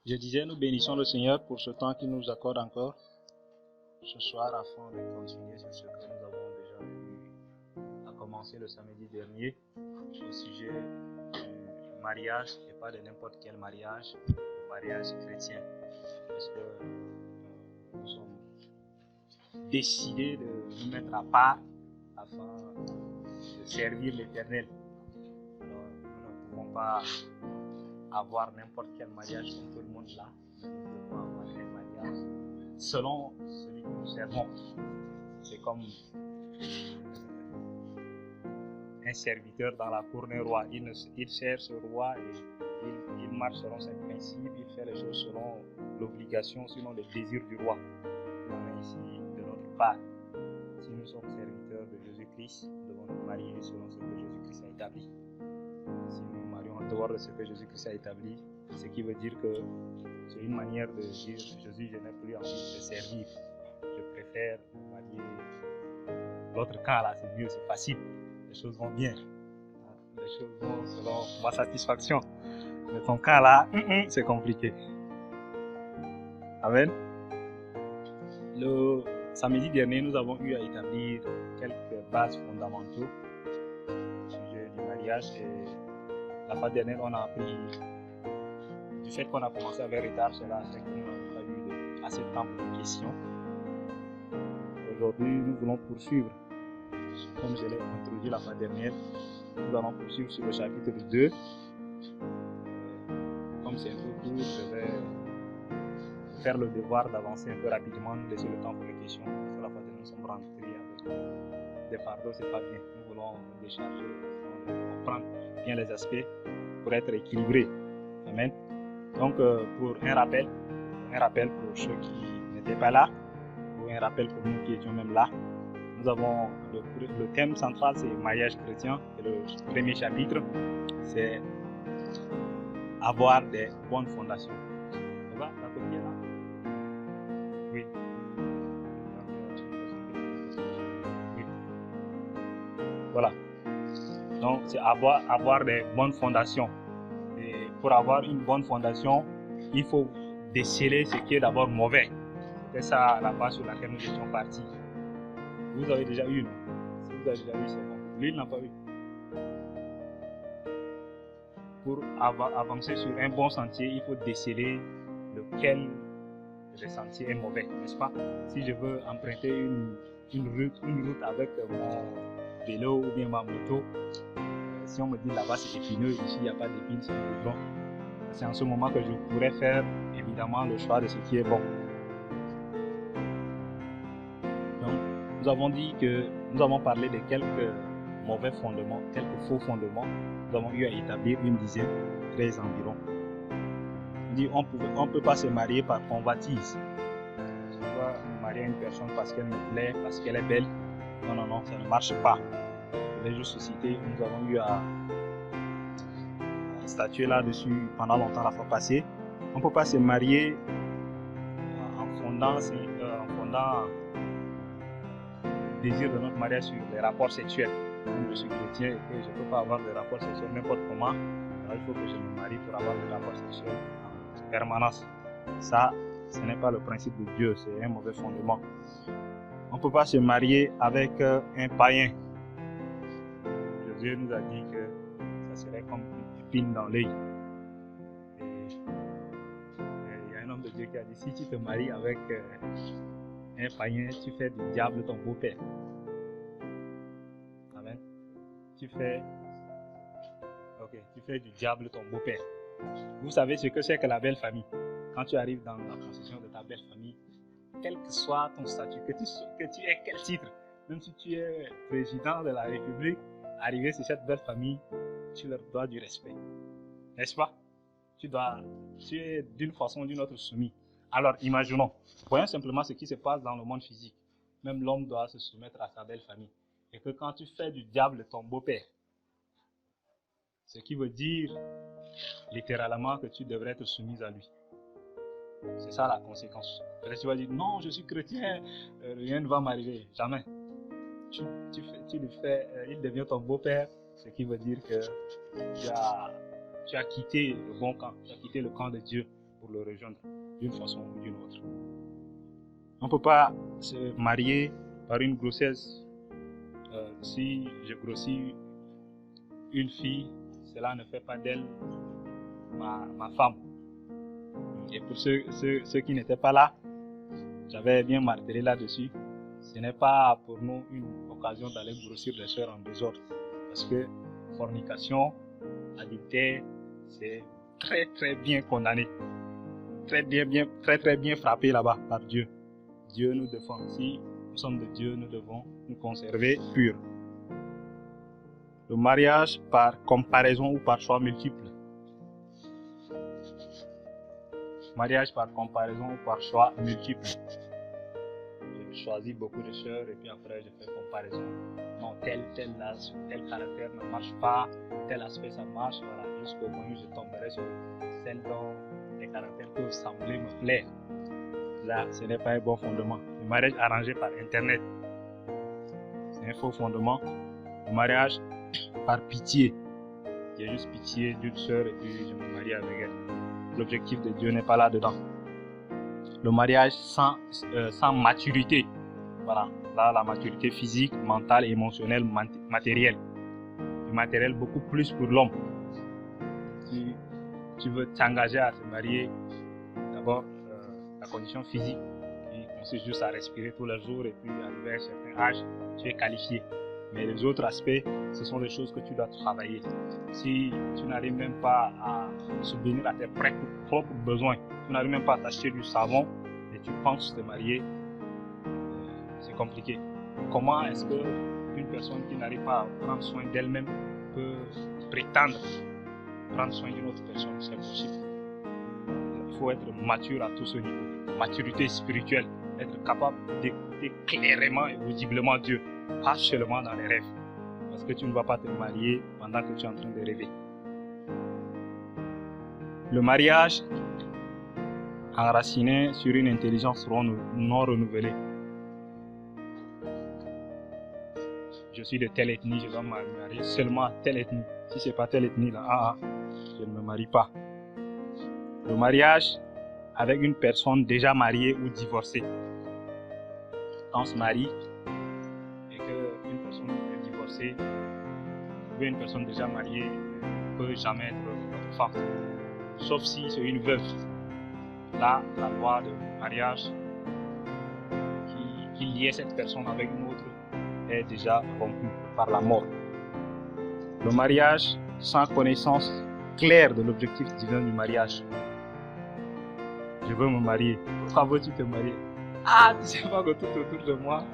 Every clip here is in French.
Je disais, nous bénissons le Seigneur pour ce temps qu'il nous accorde encore ce soir afin de continuer sur ce que nous avons déjà eu à commencer le samedi dernier au sujet du mariage et pas de n'importe quel mariage, le mariage chrétien. Parce que nous sommes décidés de nous mettre à part afin de servir l'Éternel. Alors, nous ne pouvons pas avoir n'importe quel mariage comme tout le monde là. Nous devons avoir un mariage selon celui que nous servons. C'est comme un serviteur dans la cour d'un roi. Il sert ce roi et il marche selon ses principes, il fait les choses selon l'obligation, selon les désirs du roi. On est ici de notre part. Si nous sommes serviteurs de Jésus-Christ, nous devons nous marier selon ce que Jésus-Christ a établi. Si nous nous marions en dehors de ce que Jésus-Christ a établi, ce qui veut dire que c'est une manière de dire Jésus, je n'ai plus envie de te servir. Je préfère me marier. L'autre cas là, c'est mieux, c'est facile. Les choses vont bien. Les choses vont selon ma satisfaction. Mais ton cas là, c'est compliqué. Amen. Le samedi dernier, nous avons eu à établir quelques bases fondamentaux au sujet du mariage. Et la fois dernière, on a appris du fait qu'on a commencé avec retard, cela fait que nous n'avons pas eu assez de temps pour les questions. Aujourd'hui, nous voulons poursuivre. Comme je l'ai introduit la fois dernière, nous allons poursuivre sur le chapitre 2. Comme c'est un peu court, je vais faire le devoir d'avancer un peu rapidement, laisser le temps pour les questions. Parce que la fois dernière, nous sommes rentrés avec des fardeaux, c'est pas bien. Nous voulons décharger, comprendre bien les aspects pour être équilibrés. Amen. Donc, pour un rappel pour ceux qui n'étaient pas là, ou un rappel pour nous qui étions même là, nous avons le thème central, c'est mariage chrétien. Et le premier chapitre, c'est avoir des bonnes fondations. Ça va, la copie est là? Oui. Oui. Voilà. Donc, c'est avoir des bonnes fondations. Et pour avoir une bonne fondation, il faut déceler ce qui est d'abord mauvais. C'est ça la base sur laquelle nous étions partis. Vous avez déjà eu, non? Si vous avez déjà eu, c'est bon. Lui, il n'a pas eu. Pour avancer sur un bon sentier, il faut déceler lequel le sentier est mauvais, n'est-ce pas? Si je veux emprunter une route avec mon vélo ou bien ma moto, si on me dit là-bas c'est épineux, ici il n'y a pas d'épines, c'est un goudron, c'est en ce moment que je pourrais faire évidemment le choix de ce qui est bon. Donc, nous avons dit que nous avons parlé de quelques mauvais fondements, quelques faux fondements. Nous avons eu à établir une dizaine, 13 environ. On dit on ne peut pas se marier par convoitise. Je dois me marier à une personne parce qu'elle me plaît, parce qu'elle est belle. Non, ça ne marche pas. Je vais juste citer, nous avons eu à statuer là-dessus pendant longtemps la fois passée. On ne peut pas se marier en fondant le désir de notre mariage sur les rapports sexuels. Comme je suis chrétien et que je ne peux pas avoir de rapports sexuels n'importe comment, alors il faut que je me marie pour avoir des rapports sexuels en permanence. Ça, ce n'est pas le principe de Dieu, c'est un mauvais fondement. On ne peut pas se marier avec un païen. Jésus nous a dit que ça serait comme une épine dans l'œil. Il y a un homme de Dieu qui a dit, si tu te maries avec un païen, tu fais du diable ton beau-père. Amen. Tu fais du diable ton beau-père. Vous savez ce que c'est que la belle famille. Quand tu arrives dans la possession de ta belle famille, quel que soit ton statut, que tu aies quel titre, même si tu es président de la République, arriver sur cette belle famille, tu leur dois du respect. N'est-ce pas? Tu es d'une façon ou d'une autre soumis. Alors, imaginons, voyons simplement ce qui se passe dans le monde physique. Même l'homme doit se soumettre à sa belle famille. Et que quand tu fais du diable ton beau-père, ce qui veut dire littéralement que tu devrais être soumise à lui. C'est ça la conséquence. Peut-être tu vas dire, non, je suis chrétien, rien ne va m'arriver. Jamais. Il devient ton beau-père, ce qui veut dire que tu as quitté le bon camp, tu as quitté le camp de Dieu pour le rejoindre d'une façon ou d'une autre. On ne peut pas se marier par une grossesse. Si je grossis une fille, cela ne fait pas d'elle ma femme. Et pour ceux qui n'étaient pas là, j'avais bien martelé là-dessus. Ce n'est pas pour nous une occasion d'aller grossir les sœurs en désordre. Parce que fornication, adultère, c'est très très bien condamné. Très très bien frappé là-bas par Dieu. Dieu nous défend. Si nous sommes de Dieu, nous devons nous conserver purs. Le mariage par comparaison ou par choix multiple. Mariage par comparaison ou par choix multiple. Je choisis beaucoup de sœurs et puis après je fais comparaison. Non, tel caractère ne marche pas, tel aspect ça marche, voilà, jusqu'au moment où je tomberai sur celle dont les caractères peuvent sembler me plaire. Là, ce n'est pas un bon fondement. Le mariage arrangé par Internet, c'est un faux fondement. Le mariage par pitié. J'ai juste pitié d'une sœur et puis je me marie avec elle. L'objectif de Dieu n'est pas là-dedans. Le mariage sans maturité. Voilà, là la maturité physique, mentale, émotionnelle, matérielle. Du matériel beaucoup plus pour l'homme. Si tu veux t'engager à te marier, d'abord la condition physique qui consiste juste à respirer tous les jours et puis arriver à un certain âge, tu es qualifié. Mais les autres aspects, ce sont des choses que tu dois travailler. Si tu n'arrives même pas à subvenir à tes propres besoins, tu n'arrives même pas à t'acheter du savon et tu penses te marier, c'est compliqué. Comment est-ce qu'une personne qui n'arrive pas à prendre soin d'elle-même peut prétendre prendre soin d'une autre personne? C'est possible. Il faut être mature à tout ce niveau. Maturité spirituelle, être capable d'écouter clairement et audiblement Dieu, pas seulement dans les rêves. Parce que tu ne vas pas te marier pendant que tu es en train de rêver. Le mariage enraciné sur une intelligence non renouvelée. Je suis de telle ethnie, je dois me marier seulement à telle ethnie. Si ce n'est pas telle ethnie, là, je ne me marie pas. Le mariage avec une personne déjà mariée ou divorcée. Quand on se marie et qu'une personne est divorcée, ou une personne déjà mariée ne peut jamais être notre femme. Sauf si c'est une veuve. Là, la loi de mariage qui liait cette personne avec une autre est déjà rompue par la mort. Le mariage sans connaissance claire de l'objectif divin du mariage. Je veux me marier. Pourquoi veux-tu te marier? Ah, tu sais pas que tout autour de moi,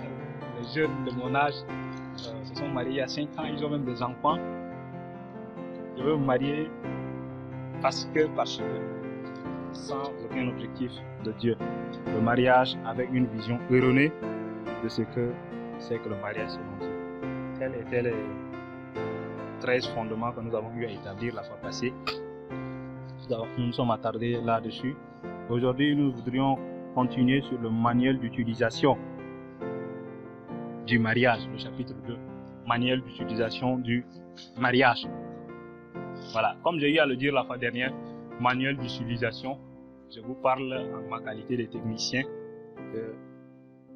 les jeunes de mon âge se sont mariés à 5 ans, ils ont même des enfants. Je veux me marier parce que, sans aucun objectif de Dieu. Le mariage avec une vision erronée de ce que c'est que le mariage selon Dieu. Tels étaient les 13 fondements que nous avons eu à établir la fois passée. Nous nous sommes attardés là-dessus. Aujourd'hui, nous voudrions continuer sur le manuel d'utilisation du mariage, le chapitre 2. Manuel d'utilisation du mariage. Voilà, comme j'ai eu à le dire la fois dernière, manuel d'utilisation, je vous parle en ma qualité de technicien.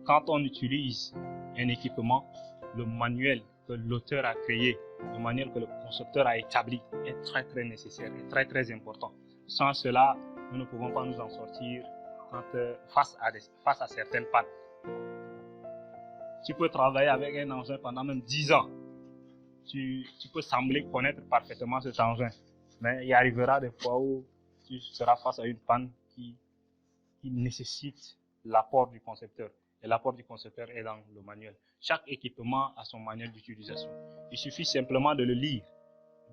Quand on utilise un équipement, le manuel que l'auteur a créé, le manuel que le concepteur a établi est très très nécessaire et très très important. Sans cela, nous ne pouvons pas nous en sortir face à certaines pannes. Tu peux travailler avec un engin pendant même 10 ans. Tu peux sembler connaître parfaitement cet engin, mais il arrivera des fois où tu seras face à une panne qui nécessite l'apport du concepteur. Et l'apport du concepteur est dans le manuel. Chaque équipement a son manuel d'utilisation. Il suffit simplement de le lire,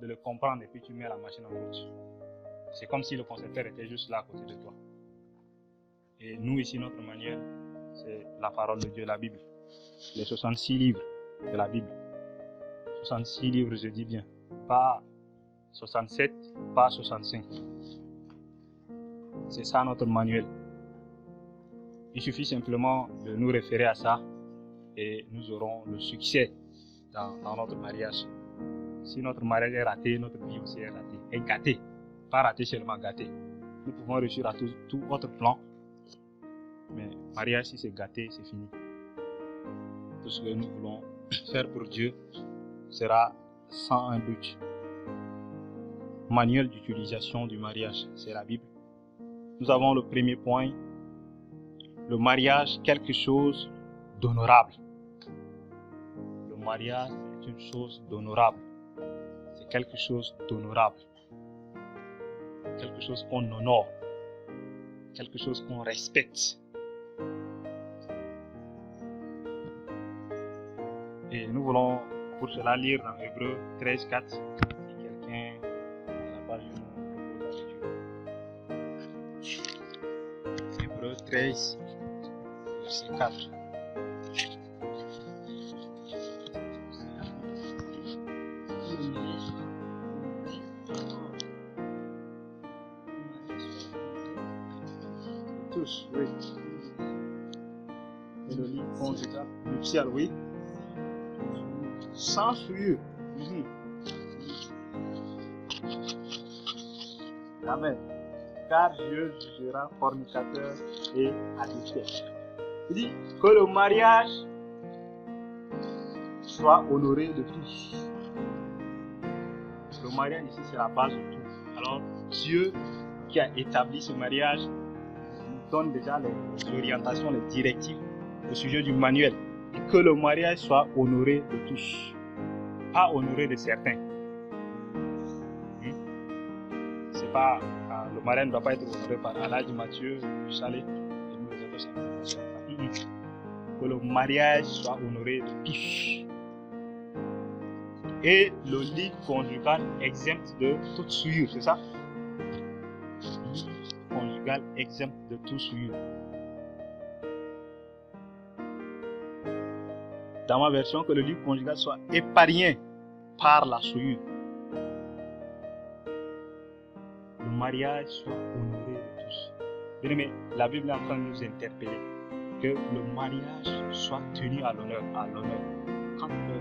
de le comprendre et puis tu mets la machine en route. C'est comme si le concepteur était juste là à côté de toi. Et nous ici, notre manuel, c'est la parole de Dieu, la Bible. Les 66 livres de la Bible. 66 livres, je dis bien. Pas 67, pas 65. C'est ça notre manuel. Il suffit simplement de nous référer à ça et nous aurons le succès dans notre mariage. Si notre mariage est raté, notre vie aussi est ratée. Et gâtée. Pas ratée seulement, gâtée. nous pouvons réussir à tout autre plan. Mais mariage, si c'est gâté, c'est fini. Tout ce que nous voulons faire pour Dieu sera sans un but. Manuel d'utilisation du mariage, c'est la Bible. Nous avons le premier point. Le mariage, quelque chose d'honorable. Le mariage est une chose d'honorable. C'est quelque chose d'honorable. Quelque chose qu'on honore. Quelque chose qu'on respecte. Et nous voulons pour cela lire dans Hébreux 13, 4. Si quelqu'un n'a pas lu, nous propose la lecture. Hébreux 13, verset 4. Tous, oui. Et le lit conjugal, nuptial, oui. Sans souillure. Amen. Car Dieu jugera fornicateur et adultère. Il dit que le mariage soit honoré de tous. Le mariage ici, c'est la base de tout. Alors, Dieu qui a établi ce mariage nous donne déjà les orientations, les directives au sujet du manuel. Et que le mariage soit honoré de tous, pas honoré de certains. C'est pas, le mariage ne doit pas être honoré par Alhaji Mathieu du Chalet et nous les autres. Que le mariage soit honoré de tous. Et le lit conjugal exempt de toute souillure, c'est ça? Lit conjugal exempt de toute souillure. Dans ma version, que le lit conjugal soit épargné par la souillure. Le mariage soit honoré de tous. Bien aimé, la Bible est en train de nous interpeller que le mariage soit tenu à l'honneur.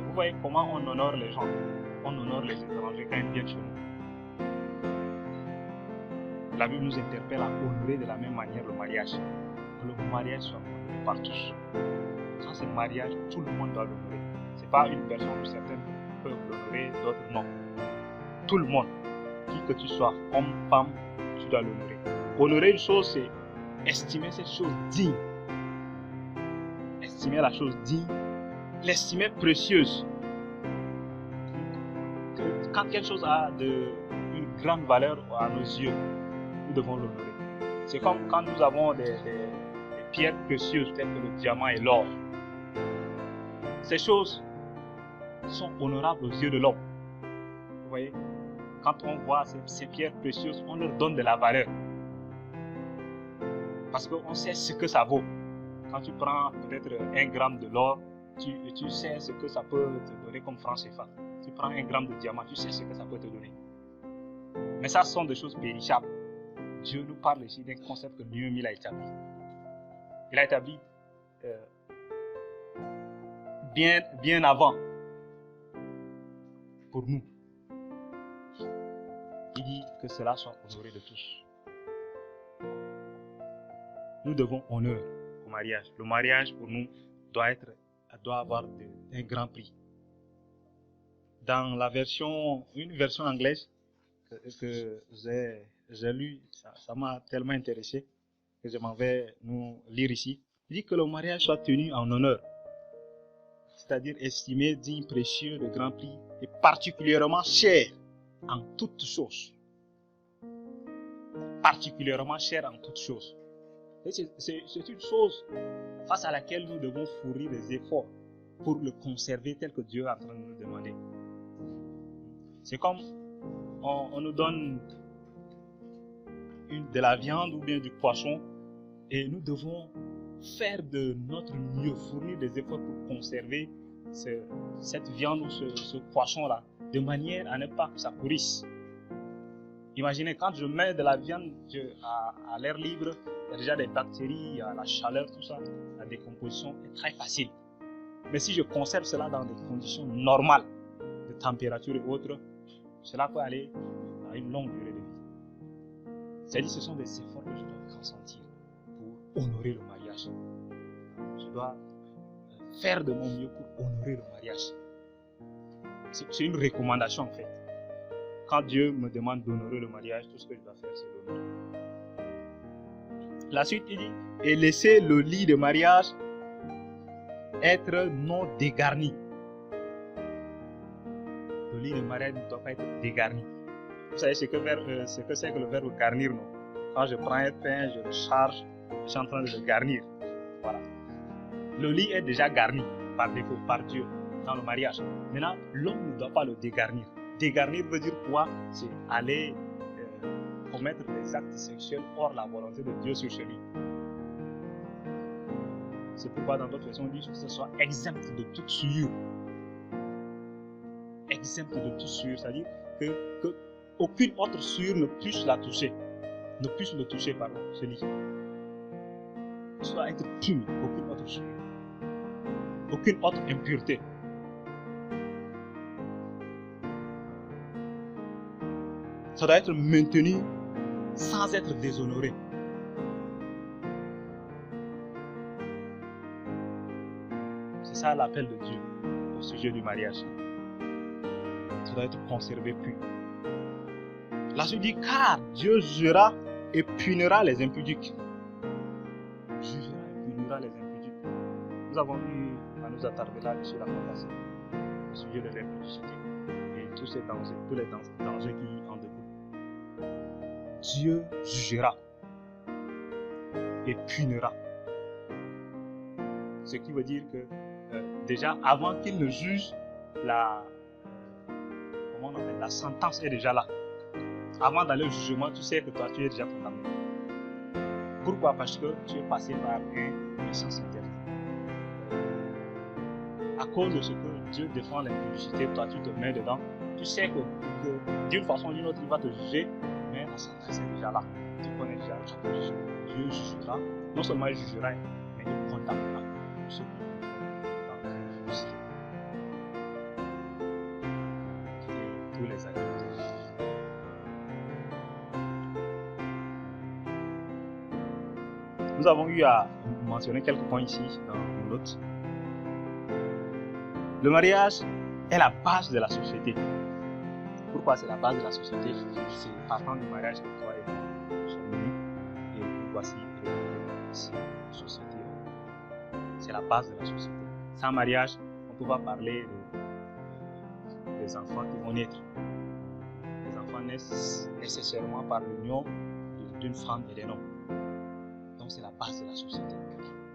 Vous voyez comment on honore les gens, on honore les étrangers quand ils viennent chez nous. La Bible nous interpelle à honorer de la même manière le mariage. Que le mariage soit honoré par tous. Quand c'est mariage, tout le monde doit l'honorer. Ce n'est pas une personne où certains peuvent l'honorer, d'autres non. Tout le monde, qui que tu sois, homme, femme, tu dois l'honorer. Honorer une chose, c'est estimer cette chose digne. Estimer la chose digne, l'estimer précieuse. Quand quelque chose a une grande valeur à nos yeux, nous devons l'honorer. C'est comme quand nous avons des pierres précieuses telles que le diamant et l'or. Ces choses sont honorables aux yeux de l'homme. Vous voyez, quand on voit ces pierres précieuses, on leur donne de la valeur. Parce qu'on sait ce que ça vaut. Quand tu prends peut-être 1 gramme de l'or, tu sais ce que ça peut te donner comme franc CFA. Tu prends 1 gramme de diamant, tu sais ce que ça peut te donner. Mais ça, ce sont des choses périssables. Dieu nous parle ici d'un concept que lui-même a établi. Il a établi bien avant pour nous. Il dit que cela soit honoré de tous. Nous devons honneur au mariage. Le mariage pour nous doit avoir un grand prix. Dans une version anglaise que j'ai lue, ça m'a tellement intéressé que je m'en vais nous lire ici. Il dit que le mariage soit tenu en honneur, c'est-à-dire estimé, digne, précieux, de grand prix et particulièrement cher en toutes choses. Particulièrement cher en toutes choses. C'est une chose face à laquelle nous devons fournir des efforts pour le conserver tel que Dieu est en train de nous demander. C'est comme on nous donne de la viande ou bien du poisson et nous devons faire de notre mieux, fournir des efforts pour conserver cette viande ou ce poisson-là de manière à ne pas que ça pourrisse. Imaginez, quand je mets de la viande à l'air libre, il y a déjà des bactéries, il y a la chaleur, tout ça, la décomposition est très facile. Mais si je conserve cela dans des conditions normales de température et autres, cela peut aller à une longue durée de vie. C'est-à-dire ce sont des efforts que je dois consentir pour honorer le mariage. Je dois faire de mon mieux pour honorer le mariage. C'est une recommandation en fait. Quand Dieu me demande d'honorer le mariage, tout ce que je dois faire, c'est l'honorer. La suite, il dit, et laisser le lit de mariage être non dégarni. Le lit de mariage ne doit pas être dégarni. Vous savez ce que c'est que le verbe garnir, non? Quand je prends un pain, je le charge, je suis en train de le garnir. Voilà. Le lit est déjà garni par défaut, par Dieu, dans le mariage. Maintenant, l'homme ne doit pas le dégarnir. Dégarnir veut dire quoi? C'est aller commettre des actes sexuels hors la volonté de Dieu sur ce lit. C'est pourquoi dans d'autres versions, on dit que ce soit exempt de toute souillure. Exempt de toute souillure, c'est-à-dire que aucune autre souillure ne puisse la toucher. Ne puisse le toucher, pardon, ce lit. Ce doit être pur, aucune autre souillure. Aucune autre impureté. Ça doit être maintenu sans être déshonoré. C'est ça l'appel de Dieu au sujet du mariage. Ça doit être conservé pur. La suite dit, car Dieu jugera et punira les impudiques. Jugera et punira les impudiques. Nous avons eu à nous attarder là sur la fois passée, au sujet de l'impudicité et tous les dangers qui en découlent. Dieu jugera et punira. Ce qui veut dire que déjà avant qu'il ne juge, la sentence est déjà là. Avant d'aller au jugement, tu sais que toi tu es déjà condamné. Pourquoi? Parce que tu es passé par un sens interdit. À cause de ce que Dieu défend l'impudicité, toi tu te mets dedans. Tu sais que d'une façon ou d'une autre, il va te juger, mais la sentence est déjà là. Tu connais déjà le chapitre de jugement. Dieu jugera, non seulement il jugera, mais il condamnera ceux qui vont dans l'impudicité. Tous les agriculteurs. Nous avons eu à mentionner quelques points ici dans nos notes. Le mariage est la base de la société. Pourquoi c'est la base de la société? C'est partant du mariage que toi et moi sommes venus et nous voici la société. C'est la base de la société. Sans mariage, on ne peut pas parler des enfants qui vont naître. Les enfants naissent nécessairement par l'union d'une femme et d'un homme. Donc c'est la base de la société.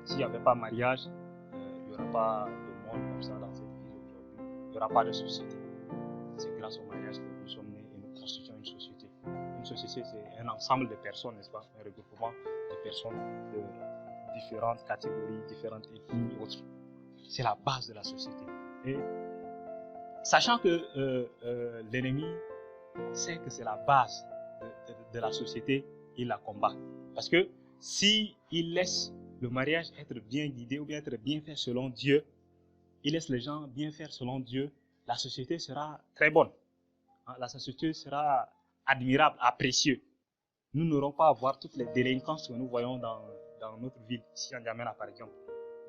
S'il n'y avait pas mariage, il n'y aurait pas de monde comme ça dans cette ville aujourd'hui. Il n'y aura pas de société. C'est grâce au mariage que nous sommes nés et nous constituons une société. Une société, c'est un ensemble de personnes, n'est-ce pas? Un regroupement de personnes de différentes catégories, différentes ethnies, autres. C'est la base de la société. Et sachant que l'ennemi sait que c'est la base de la société, il la combat. Parce que si il laisse le mariage être bien guidé ou bien être bien fait selon Dieu, il laisse les gens bien faire selon Dieu, la société sera très bonne. La société sera admirable, apprécieuse. Nous n'aurons pas à voir toutes les délinquances que nous voyons dans notre ville, ici en N'Djamena par exemple.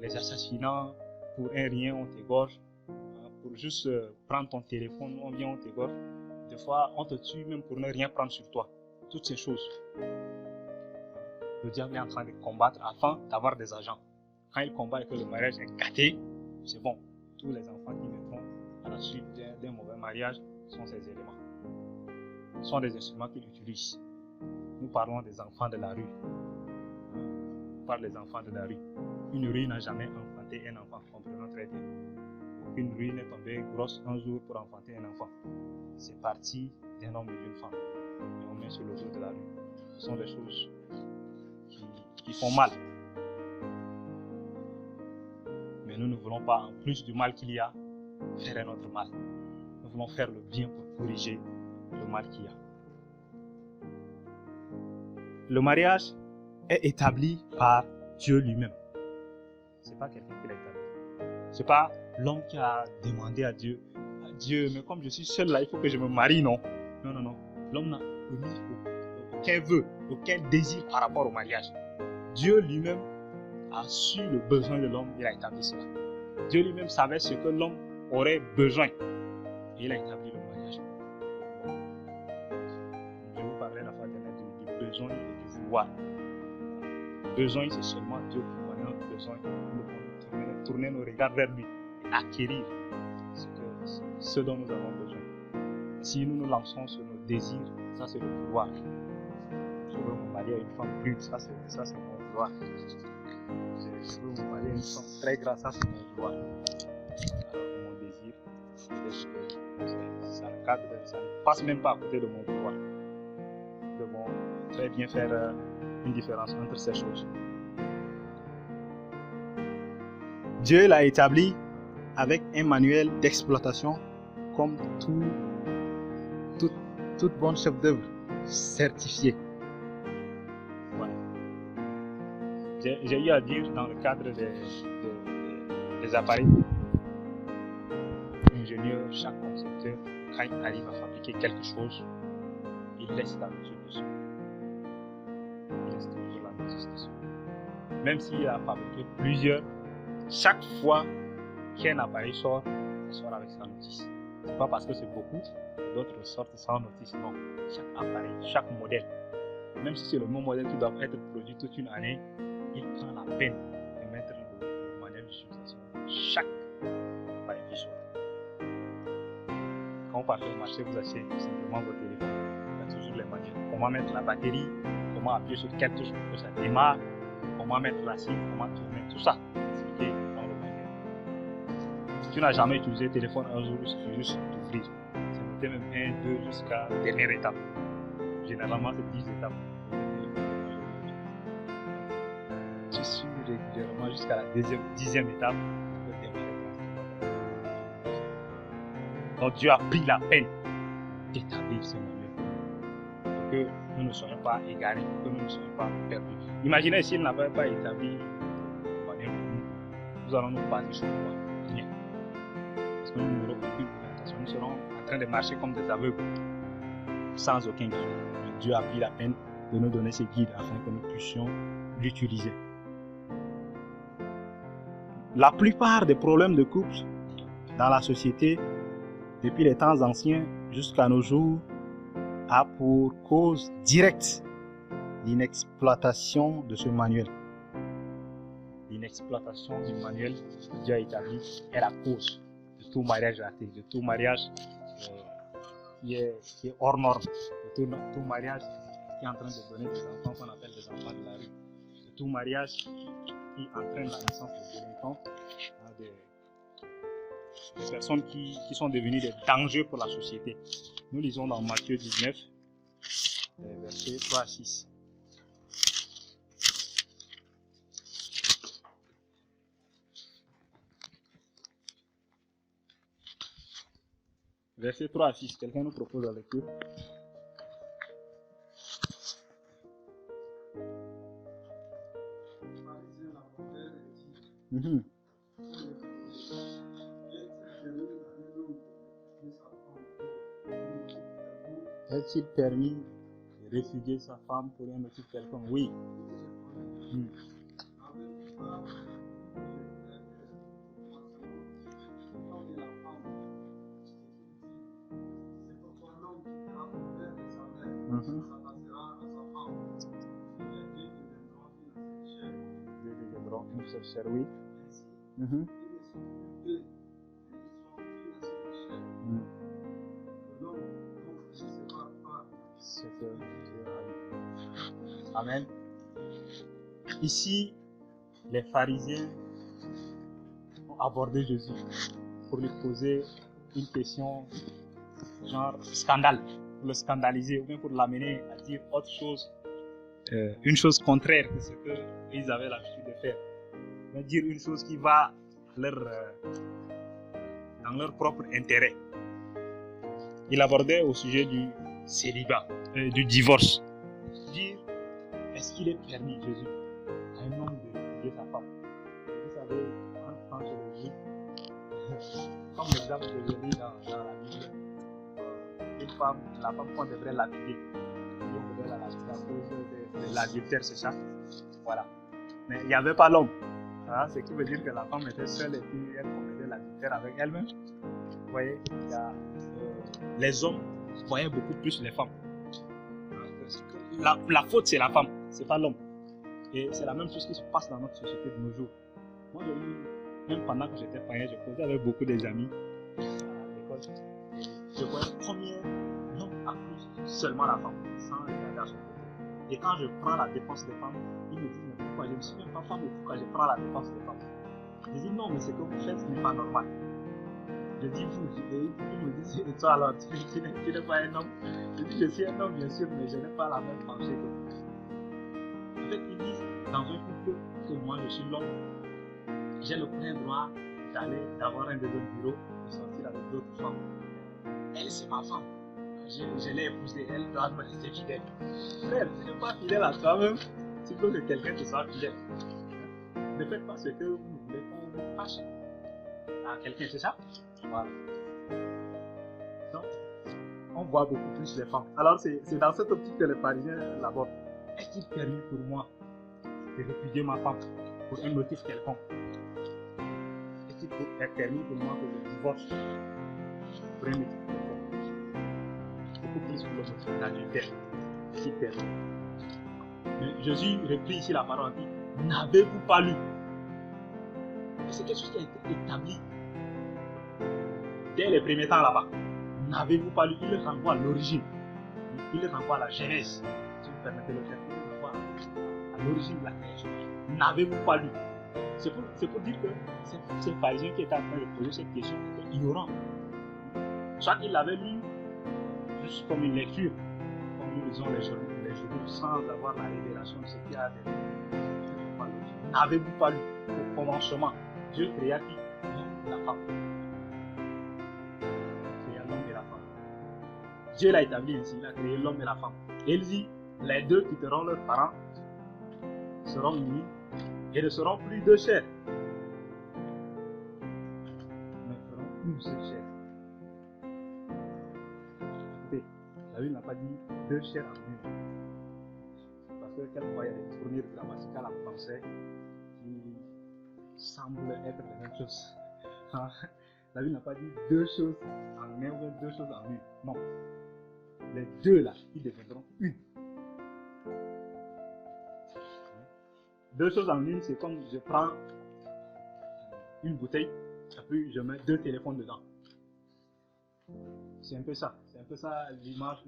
Les assassinats, pour un rien, on t'égorge. Pour juste prendre ton téléphone, on vient, on t'égorge. Des fois, on te tue même pour ne rien prendre sur toi. Toutes ces choses. Le diable est en train de combattre afin d'avoir des agents. Quand il combat et que le mariage est gâté, c'est bon. Tous les enfants qui naîtront à la suite d'un mauvais mariage sont ces éléments. Ce sont des instruments qu'il utilise. Nous parlons des enfants de la rue. On parle des enfants de la rue. Une rue n'a jamais enfanté un enfant, comprenons très bien. Aucune rue n'est tombée grosse un jour pour enfanter un enfant. C'est parti d'un homme et d'une femme. Et on met sur le dos de la rue. Ce sont des choses qui font mal. Mais nous ne voulons pas, en plus du mal qu'il y a, faire un autre mal. Nous voulons faire le bien pour corriger le mal qu'il y a. Le mariage est établi par Dieu lui-même. Ce n'est pas quelqu'un qui l'a établi. Ce n'est pas l'homme qui a demandé à Dieu, mais comme je suis seul là, il faut que je me marie, non. Non. L'homme n'a omis aucun vœu, aucun désir par rapport au mariage. Dieu lui-même a su le besoin de l'homme, il a établi cela. Dieu lui-même savait ce que l'homme aurait besoin et il a établi le mariage. Je vous parlais la fois dernière du besoin et du vouloir. Besoin, c'est seulement Dieu qui connaît notre besoin. Nous devons tourner nos regards vers lui et acquérir ce dont nous avons besoin. Si nous nous lançons sur nos désirs, ça c'est le vouloir. Je veux me marier à une femme prude, ça c'est mon vouloir. Je veux me marier à une femme très grasse, ça c'est mon vouloir. Alors mon désir, ça ne passe même pas à côté de mon vouloir. Nous devons très bien faire une différence entre ces choses. Dieu l'a établi avec un manuel d'exploitation comme toute bonne chef d'œuvre certifié. Voilà. J'ai eu à dire dans le cadre des appareils, l'ingénieur, chaque concepteur, quand il arrive à fabriquer quelque chose, il laisse la mesure dessus. Il laisse toujours la mesure dessus. Même s'il a fabriqué plusieurs, chaque fois qu'un appareil sort, il sort avec sa notice. C'est pas parce que c'est beaucoup, d'autres sortent sans notice. Non. Chaque appareil, chaque modèle, même si c'est le même modèle qui doit être produit toute une année, il prend la peine de mettre le manuel d'utilisation. Chaque appareil qui sort. Quand vous partez au marché, vous achetez simplement votre téléphone. Il y a toujours les manuels. Comment mettre la batterie, comment appuyer sur quelle touche pour que ça démarre, comment mettre la cible, comment tourner, tout ça. Expliqué dans le manuel. Si tu n'as jamais utilisé le téléphone un jour, il suffit juste d'ouvrir. C'est même 1, 2 jusqu'à la dernière étape. Généralement, c'est 10 étapes. Je suis régulièrement jusqu'à la 10e étape. Donc Dieu a pris la peine d'établir ce manuel pour que nous ne soyons pas égarés, pour que nous ne soyons pas perdus. Imaginez s'il n'avait pas établi le manuel pour nous, nous allons nous baser sur quoi? Rien. Parce que nous n'aurons aucune orientation. Nous serons en train de marcher comme des aveugles, sans aucun guide. Dieu a pris la peine de nous donner ce guide afin que nous puissions l'utiliser. La plupart des problèmes de couple dans la société, depuis les temps anciens jusqu'à nos jours, a pour cause directe l'inexploitation de ce manuel. L'inexploitation du manuel que Dieu a établi est la cause de tout mariage raté, de tout mariage qui est hors norme, de tout mariage qui est en train de donner des enfants qu'on appelle des enfants de la rue, de tout mariage qui entraîne la naissance de délinquants, des personnes qui sont devenues des dangers pour la société. Nous lisons dans Matthieu 19, versets 3 à 6. Verset 3 à 6, quelqu'un nous propose la lecture? Est-il permis de réfugier sa femme pour un motif quelconque? Oui. Oui. Amen. Ici, les pharisiens ont abordé Jésus pour lui poser une question genre scandale, pour le scandaliser ou bien pour l'amener à dire autre chose, une chose contraire de ce qu'ils avaient l'habitude de faire. Mais dire une chose qui va dans leur propre intérêt. Il abordait au sujet du célibat, du divorce. Dire, est-ce qu'il est permis, Jésus, à un homme de réfugier sa femme? Vous savez, en France, je le dis, comme l'exemple que je lis dans la Bible, une femme, la femme qu'on devrait lapider, on devrait la c'est à cause de l'adultère, c'est ça. Voilà. Mais il n'y avait pas l'homme. Hein, ce qui veut dire que la femme était seule et puis elle commettait l'adultère avec elle-même. Vous voyez, les hommes voyaient beaucoup plus les femmes. La faute, c'est la femme, c'est pas l'homme. Et c'est la même chose qui se passe dans notre société de nos jours. Moi, j'ai eu, même pendant que j'étais païen, je causais avec beaucoup des amis à l'école. Je voyais combien l'homme accuse seulement la femme, sans regarder à son côté. Et quand je prends la défense des femmes, ils me disent, mais pourquoi je ne suis même pas femme, pourquoi je prends la défense des femmes? Je dis, non, mais ce que vous faites, ce n'est pas normal. Je dis, vous, et ils me disent, et toi alors, tu n'es pas un homme? Je dis, je suis un homme, bien sûr, mais je n'ai pas la même pensée que vous. En fait, ils disent, dans un couple, que moi, je suis l'homme, j'ai le plein droit d'avoir un deuxième bureau, de sortir avec d'autres femmes. Elle, c'est ma femme. Je l'ai épousée, elle doit me rester fidèle. Frère, tu n'es pas fidèle à toi-même, tu veux que quelqu'un te soit fidèle. Ne faites pas ce que vous voulez qu'on fasse à quelqu'un, c'est ça? Voilà. Donc, on voit beaucoup plus les femmes. Alors, c'est dans cette optique que les Parisiens l'abordent. Est-il permis pour moi de répudier ma femme pour un motif quelconque? Est-il permis pour moi que je divorce pour un motif quelconque? Beaucoup plus pour le motif d'adultère. Est-il permis? Mais Jésus reprit ici la parole, dit, n'avez-vous pas lu? C'est quelque chose qui a été établi dès les premiers temps là-bas. N'avez-vous pas lu? Il renvoie à l'origine. Il renvoie à la genèse. Si vous permettez le terme, il renvoie à l'origine de la création. N'avez-vous pas lu? C'est pour dire que ces pharisiens qui étaient en train de poser cette question étaient ignorants. Soit ils l'avaient lu juste comme une lecture, comme nous lisons les journaux sans avoir la révélation de ce qu'il y a derrière. N'avez-vous pas lu? Au commencement, Dieu créa qui? L'homme et la femme. Il créa l'homme et la femme. Dieu l'a établi ainsi, il a créé l'homme et la femme. Et il dit, les deux quitteront leurs parents, seront unis et ne seront plus deux chairs, mais feront une seule chair. Écoutez, la Bible n'a pas dit deux chairs en une. Parce que quelquefois il y a des tournures grammaticales en français qui semblent être les mêmes choses. La Bible n'a pas dit deux choses en un ou deux choses en une. Non. Les deux là, ils deviendront une. Deux choses en une, c'est comme je prends une bouteille et puis je mets deux téléphones dedans. C'est un peu ça l'image,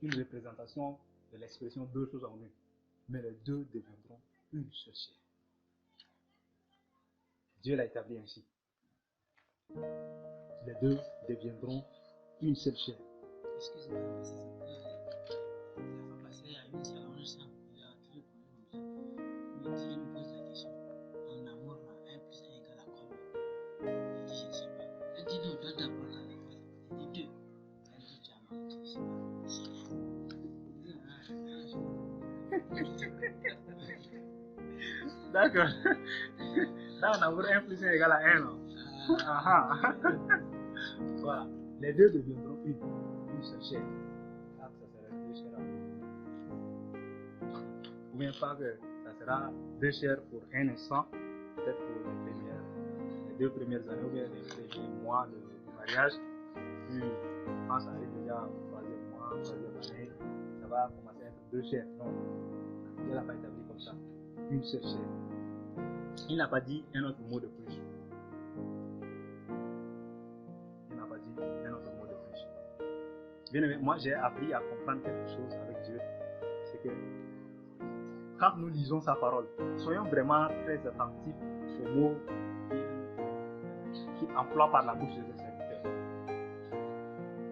une représentation de l'expression deux choses en une. Mais les deux deviendront une seule chair. Dieu l'a établi ainsi. Les deux deviendront une seule chair. Excusez-moi, mais c'est ça va passer à une salon ça. Il y a un truc comme ça. Mais si je me pose la question, en amour, 1 plus 1 égale à combien? Je dis, je ne sais pas. Elle dit non, toi d'abord la réponse. Je dis 2. Elle dit, tu as menti, je ne sais pas. D'accord. Dans en amour, 1 plus 1 égale à 1. Non? Voilà. Les deux deviendront une seule chair. Ça sera deux chairs. Ou bien pas que ça sera deux chairs pour un instant, peut-être pour les 2 premières années ou bien les premiers mois du mariage. Puis quand ça arrive déjà au 3e mois, 3e année, ça va commencer à être deux chairs. Non, Dieu n'a pas établi comme ça. Une seule chair. Il n'a pas dit un autre mot de plus. Bien aimé, moi j'ai appris à comprendre quelque chose avec Dieu. C'est que quand nous lisons sa parole, soyons vraiment très attentifs aux mots qu'il emploie par la bouche de ses serviteurs.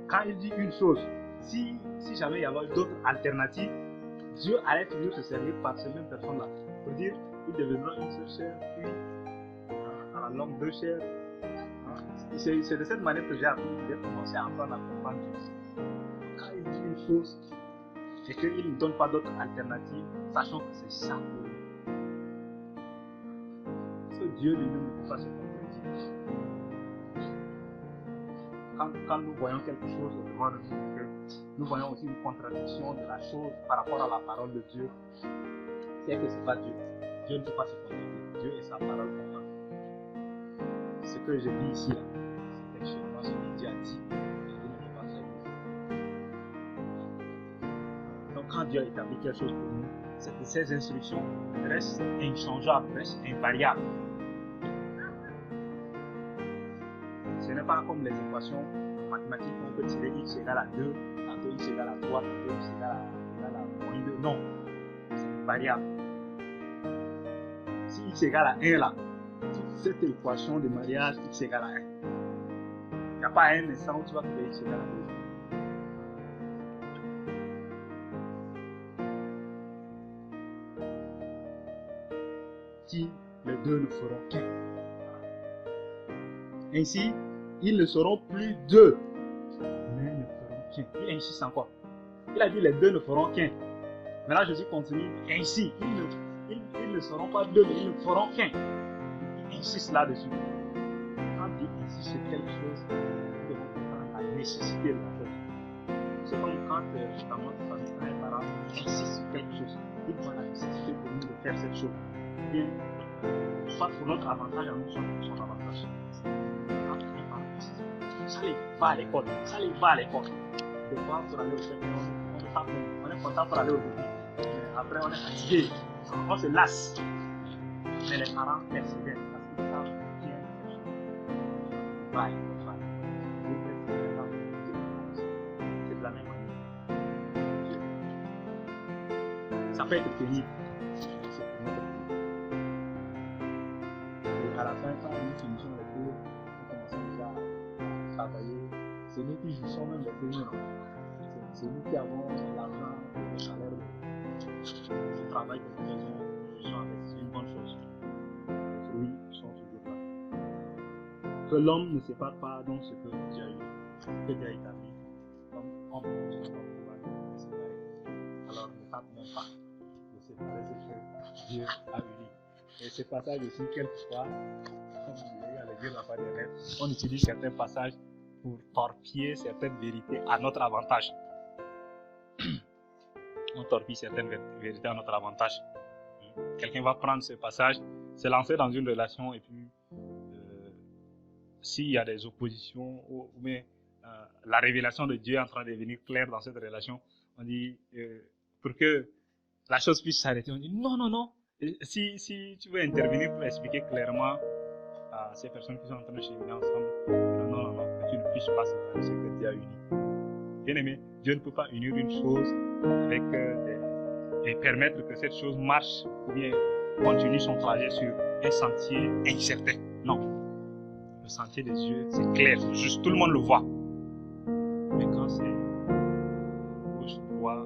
Quand il dit une chose, si jamais il y avait d'autres alternatives, Dieu allait toujours se servir par ces mêmes personnes-là. Pour dire, il deviendra une seule chair, puis à la longue deux chairs. C'est de cette manière que j'ai appris, j'ai commencé à apprendre à comprendre Dieu. Quand il dit une chose et qu'il ne donne pas d'autres alternatives, sachant que c'est ça pour lui. Parce que Dieu lui-même ne peut pas se contredire. quand nous voyons quelque chose devant nous, que nous voyons aussi une contradiction de la chose par rapport à la parole de Dieu, c'est que ce n'est pas Dieu. Dieu ne peut pas se contredire. Dieu est sa parole constante. Ce que je dis ici, là, c'est actuellement ce que Dieu a dit, et Dieu ne peut pas faire mieux. Donc quand Dieu a établi quelque chose pour nous, ces instructions restent inchangeables, restent invariables. Ce n'est pas comme les équations mathématiques où on peut tirer x égale à 2, tantôt x égale à 3, tantôt x égale à moins 2. Non, c'est variable. Si x égale à 1 là, cette équation de mariage x égale à 1. Il n'y a pas un instant où tu vas trouver x égale à 2. Si les deux ne feront qu'un. Ainsi, ils ne seront plus deux, mais ne feront qu'un. Il insiste encore. Il a dit les deux ne feront qu'un. Maintenant, Jésus continue. Ainsi, ils ne seront pas deux, mais ils ne feront qu'un. Il insiste là-dessus. Quand il insiste sur quelque chose, nous devons comprendre la nécessité de la chose. C'est comme quand dans notre famille, quand un parent insiste sur quelque chose, il voit la nécessité pour nous de faire cette chose. Et soit pour notre avantage à nous, soit pour son avantage. Ça les va à l'école, ça les va à l'école. Des fois, pour aller au chemin, on est content pour aller au début. Après, on est fatigué, on se lasse. Mais les parents persévèrent parce qu'ils savent bien quelque chose. Va à l'école, c'est de la même manière. Ça peut être pénible. Et à la fin, quand nous finissons les cours, nous commençons déjà à travailler. C'est nous qui jouissons même les premiers. C'est nous qui avons l'argent, le salaire. Ce travail que nous faisons, c'est une bonne chose. Les fruits sont toujours là. Que l'homme ne sépare pas donc ce que Dieu a eu, ce que Dieu a établi. Comme homme, nous ne sommes pas pouvoir nous séparer. Alors ne tente même pas de séparer ce que Dieu a uni. Et ce passage aussi, quelquefois, comme je disais, à l'église de la foi des rêves, on utilise certains passages pour torpiller certaines vérités à notre avantage. On torpille certaines vérités à notre avantage. Quelqu'un va prendre ce passage, se lancer dans une relation et puis s'il y a des oppositions ou bien la révélation de Dieu est en train de devenir claire dans cette relation, on dit pour que la chose puisse s'arrêter, on dit non. Si tu veux intervenir pour expliquer clairement à ces personnes qui sont en train de cheminer ensemble, non, que tu ne puisses pas séparer ce que Dieu a uni. Bien aimé, Dieu ne peut pas unir une chose avec et permettre que cette chose marche ou bien continue son trajet sur un sentier incertain. Non. Le sentier des Dieu, c'est clair, c'est juste, tout le monde le voit. Mais quand c'est gauche, droit,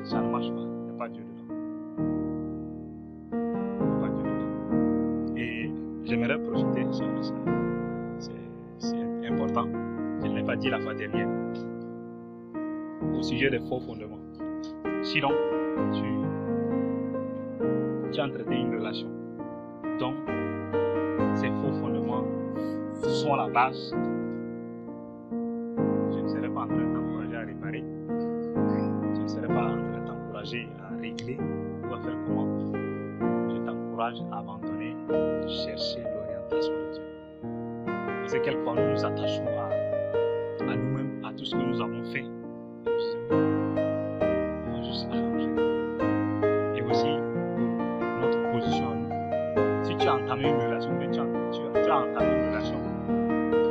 ça ne marche pas. Il n'y a pas Dieu dedans. Et j'aimerais profiter de ça. C'est important. Je ne l'ai pas dit la fois dernière. Au sujet des faux fondements. Sinon, tu entretiens une relation dont ces faux fondements sont la base. Je ne serai pas en train de t'encourager à réparer. Je ne serai pas en train de t'encourager à régler ou à faire comment. Je t'encourage à abandonner, chercher l'orientation de Dieu. Parce que quelquefois nous nous attachons à nous-mêmes, à tout ce que nous avons fait. On va juste arranger. Et aussi, notre position à nous. Si tu as entamé une relation, mais tu as entamé une relation,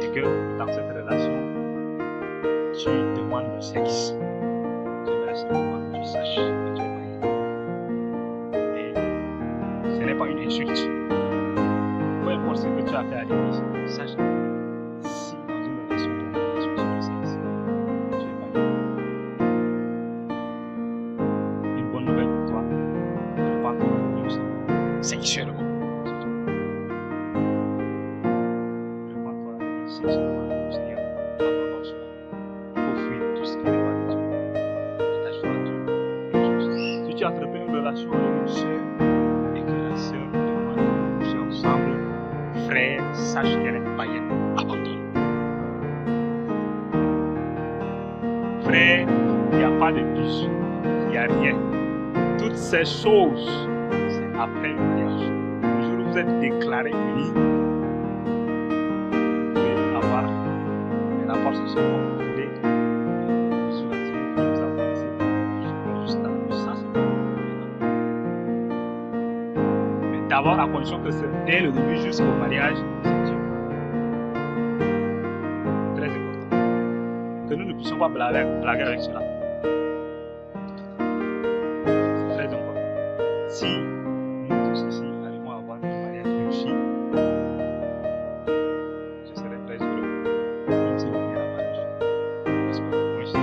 et que dans cette relation, tu demandes le sexe, j'aimerais simplement que tu saches que tu es marié. Et ce n'est pas une insulte. Peu importe ce que tu as fait à l'église, sache que si dans une relation, ton relation sur le sexe, tu es marié. Une bonne nouvelle pour toi, tu ne pas encore aussi sexuellement. Prépare-toi sexuellement au Seigneur. Abandonne cela. Il faut fuir tout ce qui n'est pas de Dieu. Attache-toi à Dieu. Si tu entreprends une relation avec une sœur et que la sœur demande de coucher ensemble, frère, sache qu'elle est païenne. Abandonne. pas de bus, il n'y a rien. Toutes ces choses, c'est après le mariage. Le jour où vous êtes déclaré unis, vous pouvez avoir un rapport sexuel comme vous voulez. Mais d'abord, à condition que c'est dès le début jusqu'au mariage, c'est Dieu. Très important. Que nous ne puissions pas blaguer avec cela. C'est très important. Si nous tous ici arrivons à avoir un mariage réussi, je serai très heureux. Même si le mien n'a pas réussi. Parce que moi, je serai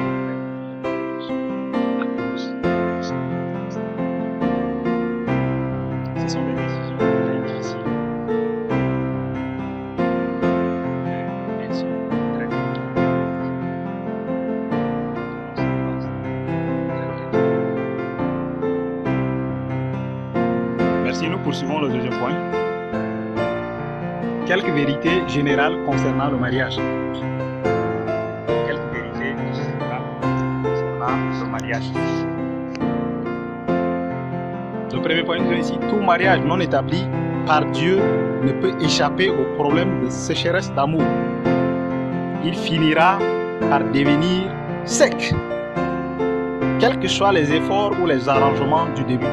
ce sont des décisions très difficiles. Mais elles sont très importantes. Merci, nous poursuivons le deuxième point. Quelques vérités générales concernant le mariage. Quelques vérités générales concernant le mariage. Le premier point nous dit ici, tout mariage non établi par Dieu ne peut échapper au problème de sécheresse d'amour. Il finira par devenir sec, quels que soient les efforts ou les arrangements du début.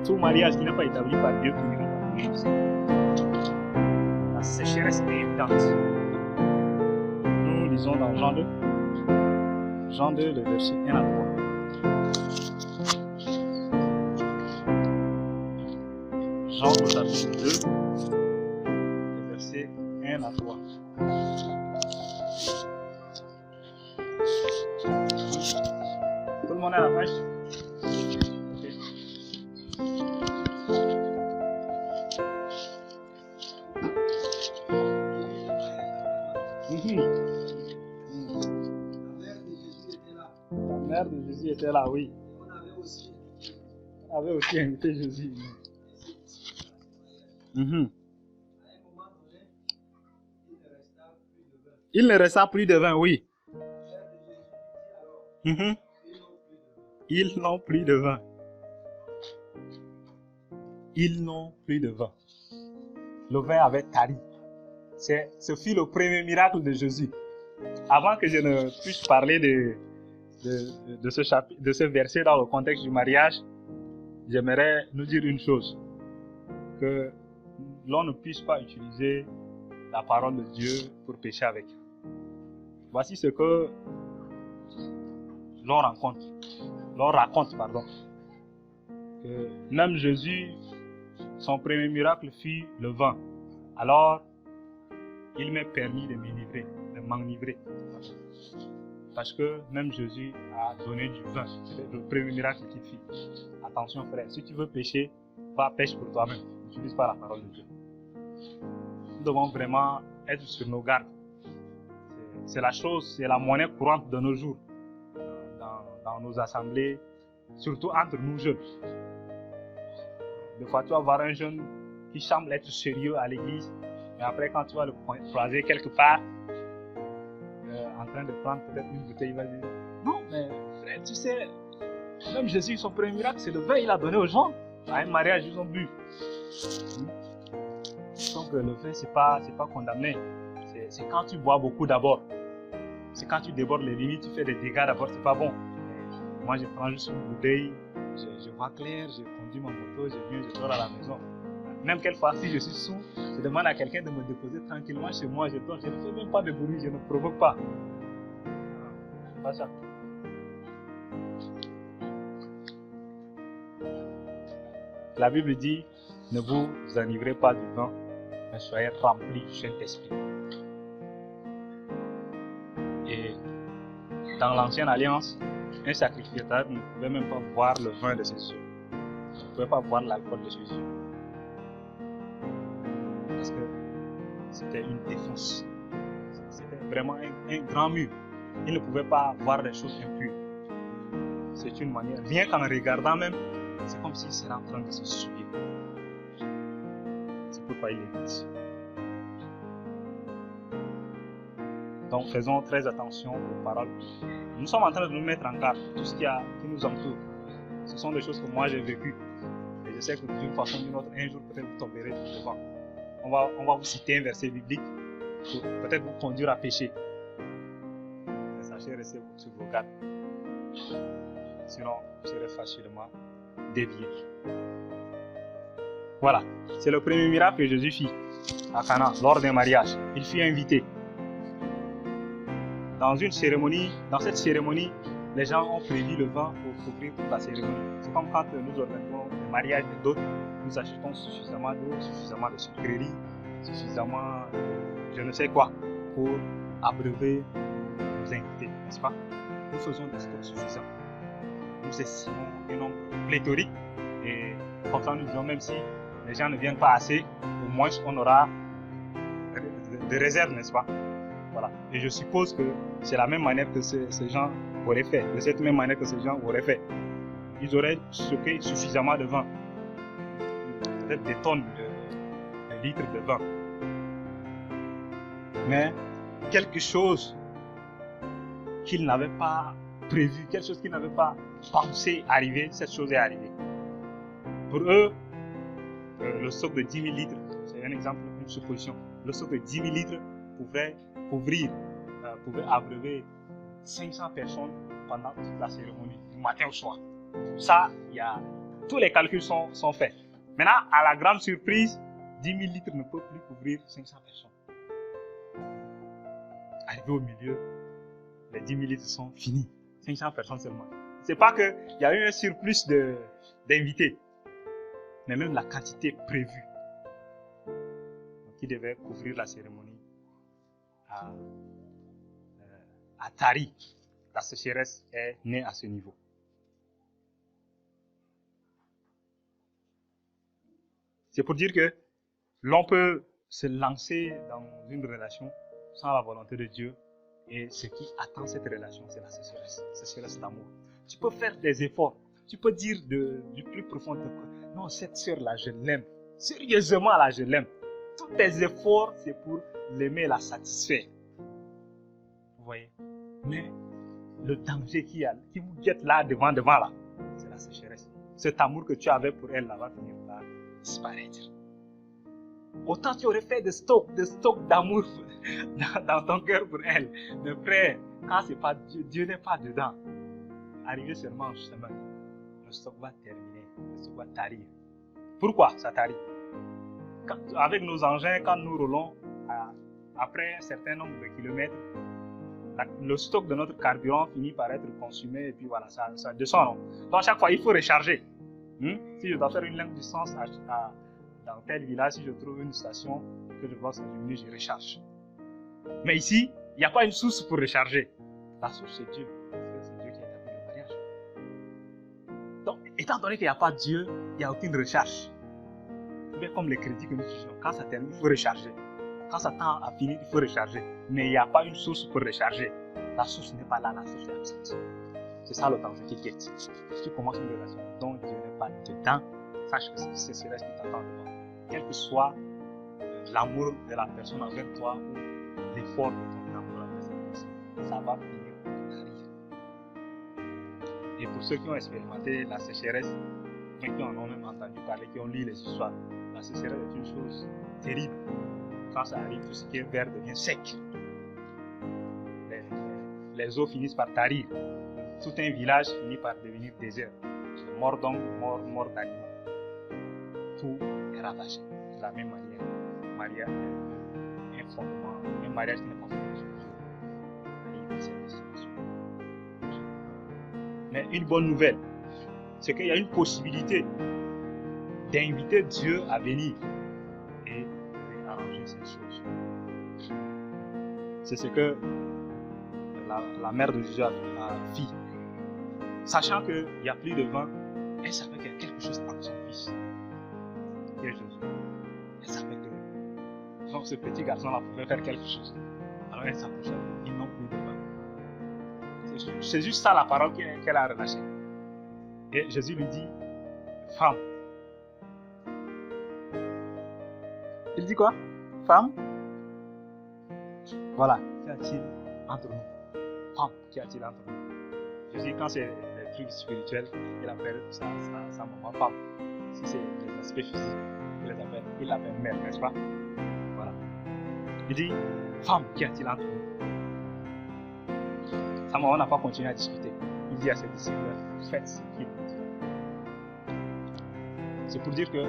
Tout mariage qui n'est pas établi par Dieu finira par devenir sec. La sécheresse est évidente. Nous lisons dans Jean 2. Jean 2, le verset 1 à 3. Jean au chapitre 2, le verset 1 à 3. Tout le monde est à la page? Okay. La mère de Jésus était là, oui. On avait aussi invité Jésus. Il ne resta plus de vin, oui. Ils n'ont plus de vin. Ils n'ont plus de vin. Le vin avait tari. Ce fut le premier miracle de Jésus. Avant que je ne puisse parler de ce chapitre, de ce verset dans le contexte du mariage, j'aimerais nous dire une chose. Que l'on ne puisse pas utiliser la parole de Dieu pour pécher avec. Voici ce que l'on raconte, que même Jésus, son premier miracle fut le vin. Alors, il m'est permis de m'enivrer. Parce que même Jésus a donné du vin. C'est le premier miracle qu'il fit. Attention frère, si tu veux pécher, va pêcher pour toi-même. N'utilise pas la parole de Dieu. Nous devons vraiment être sur nos gardes. C'est la monnaie courante de nos jours. Dans nos assemblées, surtout entre nous jeunes. Des fois, tu vas voir un jeune qui semble être sérieux à l'église, mais après, quand tu vas le croiser quelque part, en train de prendre peut-être une bouteille, il va dire non, mais frère, tu sais, même Jésus, son premier miracle, c'est le vin qu'il a donné aux gens. À un mariage, ils ont bu. Donc, le vin, c'est pas condamné. C'est quand tu bois beaucoup d'abord. C'est quand tu débordes les limites, tu fais des dégâts d'abord, c'est pas bon. Mais moi, je prends juste une bouteille, je vois clair, je conduis mon moto, je viens, je dors à la maison. Même quelquefois, si je suis sous, je demande à quelqu'un de me déposer tranquillement chez moi, je dors, je ne fais même pas de bruit, je ne provoque pas. C'est pas ça. La Bible dit, ne vous enivrez pas du vin, mais soyez remplis du Saint-Esprit. Et dans l'Ancienne Alliance, un sacrificateur ne pouvait même pas boire le vin de ses yeux. Il ne pouvait pas boire l'alcool de ses yeux. Parce que c'était une défense. C'était vraiment un grand mur. Il ne pouvait pas voir des choses impures. C'est une manière. Rien qu'en regardant même, c'est comme s'il serait en train de se souiller. C'est pourquoi il est dit. Donc faisons très attention aux paroles. Nous sommes en train de nous mettre en garde. Tout ce qui nous entoure, ce sont des choses que moi j'ai vécues. Et je sais que d'une façon ou d'une autre, un jour peut-être vous tomberez devant. On va vous citer un verset biblique pour peut-être vous conduire à pécher. Mais sachez rester sur vos gardes. Sinon, vous serez facilement déviés. Voilà, c'est le premier miracle que Jésus fit à Cana lors d'un mariage. Il fut invité. Dans cette cérémonie, les gens ont prévu le vin pour couvrir toute la cérémonie. C'est comme quand nous organisons des mariages d'autres, nous achetons suffisamment d'eau, suffisamment de sucreries, suffisamment de je ne sais quoi pour abreuver nos invités, n'est-ce pas? Nous faisons des stocks suffisants. Nous estimons un nombre pléthorique et comme ça nous disons même si les gens ne viennent pas assez, au moins on aura des réserves, n'est-ce pas? Voilà. Et je suppose que c'est la même manière que ces gens auraient fait, de cette même manière que ces gens auraient fait. Ils auraient stocké suffisamment de vin, peut-être des tonnes de litres de vin. Mais quelque chose qu'ils n'avaient pas prévu, quelque chose qu'ils n'avaient pas pensé arriver, cette chose est arrivée. Pour eux, le stock de 10 000 litres, c'est un exemple, une supposition, le stock de 10 000 litres pouvait abreuver 500 personnes pendant toute la cérémonie, du matin au soir. Ça, tous les calculs sont faits. Maintenant, à la grande surprise, 10 000 litres ne peuvent plus couvrir 500 personnes. Arrivé au milieu, les 10 000 litres sont finis. 500 personnes seulement. C'est pas qu'il y a eu un surplus d'invités, mais même la quantité prévue qui devait couvrir la cérémonie a tari. La sécheresse est née à ce niveau. C'est pour dire que l'on peut se lancer dans une relation sans la volonté de Dieu et ce qui attend cette relation, c'est la sécheresse d'amour. Tu peux faire des efforts, tu peux dire du plus profond de ton cœur, non, cette sœur-là, je l'aime. Sérieusement, là, je l'aime. Tous tes efforts, c'est pour l'aimer, la satisfaire. Vous voyez? Mais le danger qui vous guette là, devant là, c'est la sécheresse. Cet amour que tu avais pour elle, là, va finir par disparaître. Autant tu aurais fait des stocks d'amour dans ton cœur pour elle. Mais frère, quand c'est pas Dieu n'est pas dedans. Arrivé seulement en chemin, le stock va terminer, le stock va tarir. Pourquoi ça tarit? Avec nos engins, quand nous roulons, après un certain nombre de kilomètres, le stock de notre carburant finit par être consumé et puis voilà, ça descend. Donc à chaque fois, il faut recharger. Si je dois faire une longue distance dans tel village, si je trouve une station que je vois s'allumer, je recharge. Mais ici, il n'y a pas une source pour recharger. La source, c'est Dieu. C'est Dieu qui a établi le mariage. Donc, étant donné qu'il n'y a pas Dieu, il n'y a aucune recharge. Mais comme les crédits que nous utilisons, quand ça termine, il faut recharger. Quand ça tend à finir, il faut recharger. Mais il n'y a pas une source pour recharger. La source n'est pas là, la source est absente. C'est ça le danger qui guette. Si tu commences une relation dont Dieu n'est pas dedans, sache que c'est ce qui t'attend devant. Quel que soit l'amour de la personne envers toi ou l'effort de ton amour envers cette personne, ça va finir par t'arriver. Et pour ceux qui ont expérimenté la sécheresse, qui en ont même entendu parler, qui ont lu les histoires, la sécheresse est une chose terrible. Quand ça arrive, tout ce qui est vert devient sec. Les eaux finissent par tarir. Tout un village finit par devenir désert. Mort d'hommes, mort d'animaux. Tout est ravagé. De la même manière, un mariage qui n'est pas fondé sur Dieu arrive à cette destination. Mais une bonne nouvelle, c'est qu'il y a une possibilité d'inviter Dieu à venir et de arranger ces choses. C'est ce que la mère de Jésus a fait. Sachant qu'il n'y a plus de vin, elle savait qu'il y a quelque chose entre son fils et Jésus. Elle savait que donc ce petit garçon-là pouvait faire quelque chose. Alors elle s'approcha, ils n'ont plus de vin. C'est juste ça la parole qu'elle a relâchée. Et Jésus lui dit, femme. Il dit quoi? Femme? Voilà. entre nous? Femme, qu'y a-t-il entre nous? Jésus, quand c'est les trucs spirituels, il appelle sa maman femme. Si c'est les aspects physiques, il l'appelle mère, n'est-ce pas? Voilà. Il dit, femme, qu'y a-t-il entre nous? Sa maman n'a pas continué à discuter. Il dit à ses disciples, faites ce qu'il dit. C'est pour dire que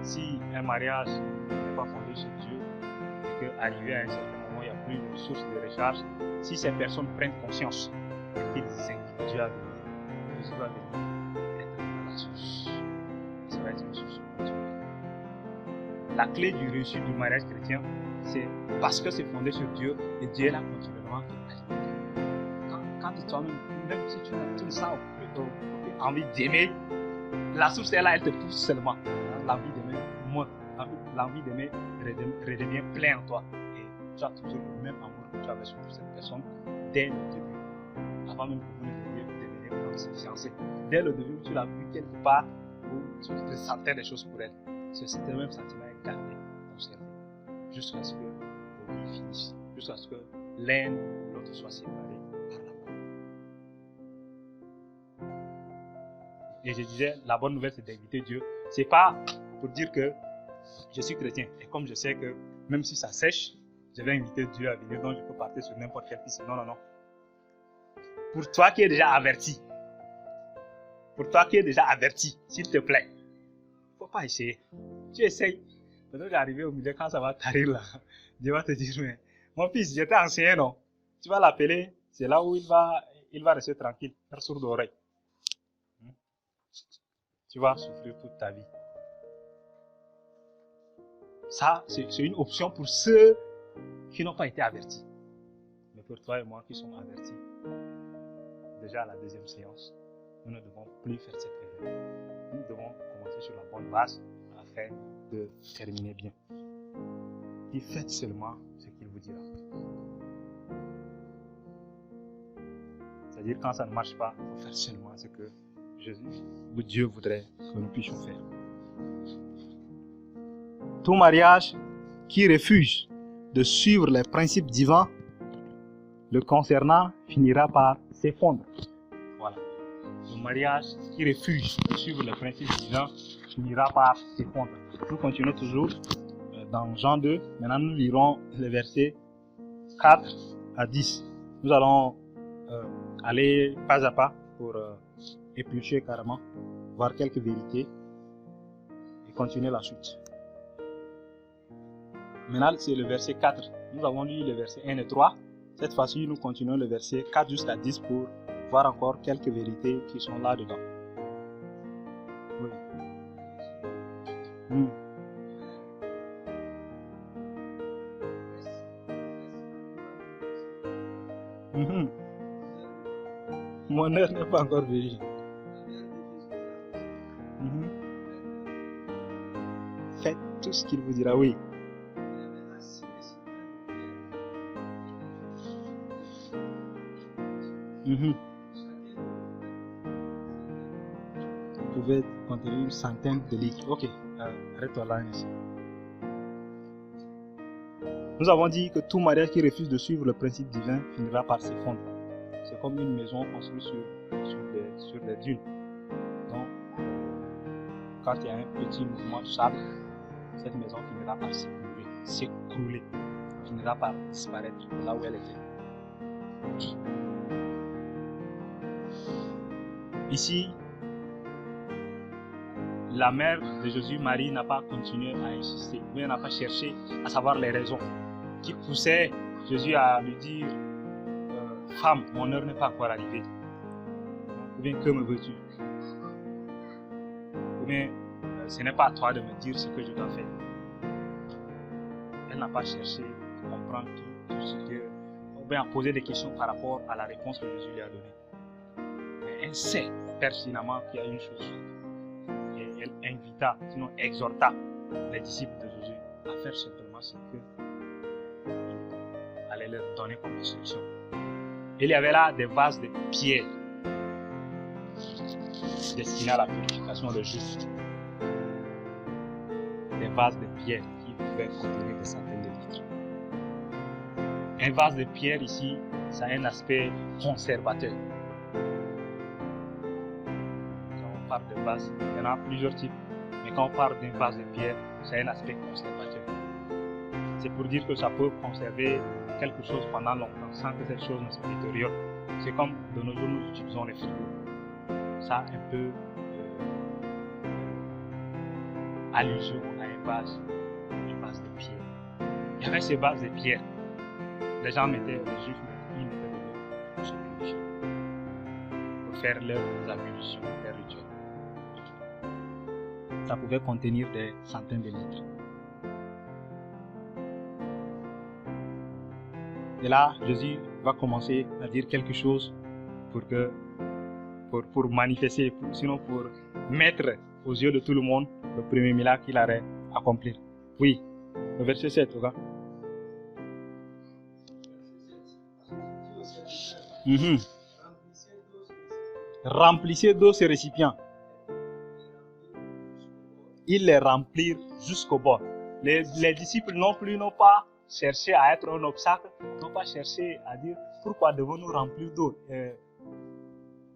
si un mariage n'est pas fondé sur Dieu, et qu'arrivé à un certain moment, il n'y a plus de source de recharge, si ces personnes prennent conscience qu'ils invitent Dieu à venir, Jésus va venir être à la source. Ça va être une source continuelle. La clé du réussite du mariage chrétien, c'est parce que c'est fondé sur Dieu, et Dieu est là continuellement. Quand toi-même, même si tu ne sens aucune envie d'aimer, la source est là, elle te pousse seulement. L'envie d'aimer monte, l'envie d'aimer redevient plein en toi. Et tu as toujours le même amour que tu avais pour cette personne dès le début. Avant même que vous ne deveniez fiancés. Dès le début, tu l'as vu quelque part où tu ressentais des choses pour elle. C'est le même sentiment est gardé, conservé, jusqu'à ce que vos vies finissent, jusqu'à ce que l'un ou l'autre soit séparé par l'amour. Et je disais, la bonne nouvelle, c'est d'inviter Dieu. C'est pas pour dire que je suis chrétien. Et comme je sais que même si ça sèche, je vais inviter Dieu à venir, donc je peux partir sur n'importe quelle piste. Non, non, non. Pour toi qui es déjà averti, s'il te plaît, faut pas essayer. Tu essayes. Peut-être qu'arriver au milieu, quand ça va t'arriver là, Dieu va te dire, mais mon fils, j'étais ancien, non? Tu vas l'appeler, c'est là où il va rester tranquille, faire sourd d'oreille. Tu vas souffrir toute ta vie. Ça, c'est une option pour ceux qui n'ont pas été avertis. Mais pour toi et moi qui sommes avertis, déjà à la deuxième séance, nous ne devons plus faire cette erreur. Nous devons commencer sur la bonne base afin de terminer bien. Et faites seulement ce qu'il vous dira. C'est-à-dire quand ça ne marche pas, il faut faire seulement ce que Dieu voudrait que nous puissions faire. Tout mariage qui refuse de suivre les principes divins le concernant finira par s'effondrer. Voilà. Le mariage qui refuse de suivre les principes divins finira par s'effondrer. Nous continuons toujours dans Jean 2. Maintenant, nous lirons les versets 4 à 10. Nous allons aller pas à pas pour éplucher carrément, voir quelques vérités et continuer la suite. Maintenant, c'est le verset 4. Nous avons lu les versets 1 et 3. Cette fois-ci, nous continuons le verset 4 jusqu'à 10 pour voir encore quelques vérités qui sont là-dedans. Oui. Mon heure n'est pas encore venue. Faites tout ce qu'il vous dira, oui. Vous pouvez contenir une centaine de litres. Ok, arrête-toi là ici. Nous avons dit que tout mariage qui refuse de suivre le principe divin finira par s'effondrer. C'est comme une maison construite sur des dunes. Donc, quand il y a un petit mouvement de sable, cette maison finira par s'écrouler, finira par disparaître de là où elle était. Ici, la mère de Jésus, Marie, n'a pas continué à insister, mais elle n'a pas cherché à savoir les raisons qui poussaient Jésus à lui dire femme, mon heure n'est pas encore arrivée. Ou bien, que me veux-tu? Ou bien, ce n'est pas à toi de me dire ce que je dois faire. Elle n'a pas cherché à comprendre tout ce que, ou bien à poser des questions par rapport à la réponse que Jésus lui a donnée. Mais elle sait pertinemment qu'il y a une chose. Et elle invita, sinon exhorta les disciples de Jésus à faire simplement ce qu'il allait leur donner comme instruction. Il y avait là des vases de pierre destinés à la purification des justes. Des vases de pierre qui pouvaient contenir des centaines de litres. Un vase de pierre ici, ça a un aspect conservateur. Quand on parle de vase, il y en a plusieurs types. Mais quand on parle d'un vase de pierre, ça a un aspect conservateur. C'est pour dire que ça peut conserver quelque chose pendant longtemps sans que cette chose ne se détériore. C'est comme de nos jours nous utilisons les frigos. Ça a un peu allusion à un vase de pierre. Il y avait ces vases de pierre. Les gens mettaient, les juifs mettaient de l'eau pour se purifier, pour faire leurs ablutions, leurs rituels. Ça pouvait contenir des centaines de litres. Et là, Jésus va commencer à dire quelque chose pour manifester, sinon pour mettre aux yeux de tout le monde le premier miracle qu'il allait accomplir. Oui, le verset 7, regarde. Remplissez d'eau ces récipients. Ils les remplirent jusqu'au bord. Les disciples non plus n'ont pas cherché à être un obstacle, n'ont pas cherché à dire pourquoi devons-nous remplir d'eau.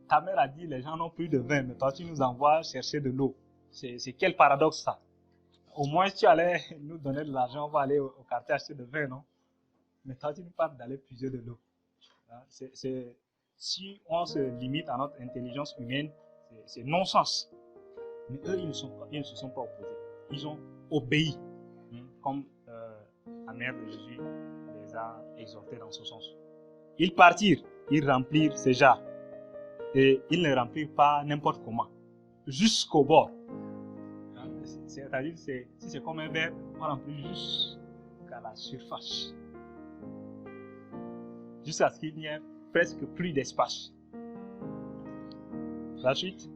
Ta mère a dit les gens n'ont plus de vin, mais toi tu nous envoies chercher de l'eau. C'est quel paradoxe ça? Au moins si tu allais nous donner de l'argent, on va aller au quartier acheter de vin, non? Mais toi tu nous parles d'aller puiser de l'eau. Si on se limite à notre intelligence humaine, c'est non-sens. Mais eux, ils ne se sont pas opposés. Ils ont obéi, comme la mère de Jésus les a exhortés dans ce sens. Ils partirent, ils remplirent ces jarres. Et ils ne remplirent pas n'importe comment, jusqu'au bord. C'est-à-dire, si c'est comme un verre, on remplit jusqu'à la surface. Jusqu'à ce qu'il n'y ait presque plus d'espace. La suite.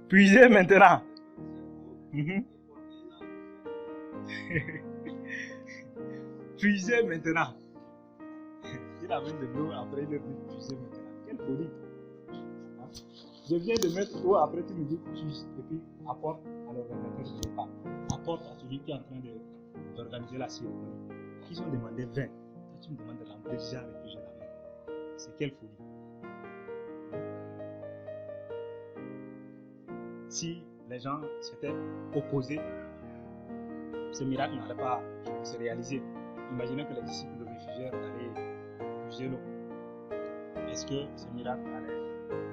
Puisez maintenant. Puisez maintenant. Il amène de l'eau, après il dit puisez maintenant. Quelle folie. Je viens de mettre l'eau, après tu me dis puise. Et puis apporte à l'organisateur du repas. Apporte à celui qui est en train d'organiser la cérémonie. Ils ont demandé 20. Toi tu me demandes de remplir déjà et puis je l'amène. C'est quelle folie. Si les gens s'étaient opposés, ce miracle n'allait pas se réaliser. Imaginez que les disciples le réfugièrent d'aller puiser l'eau. Est-ce que ce miracle allait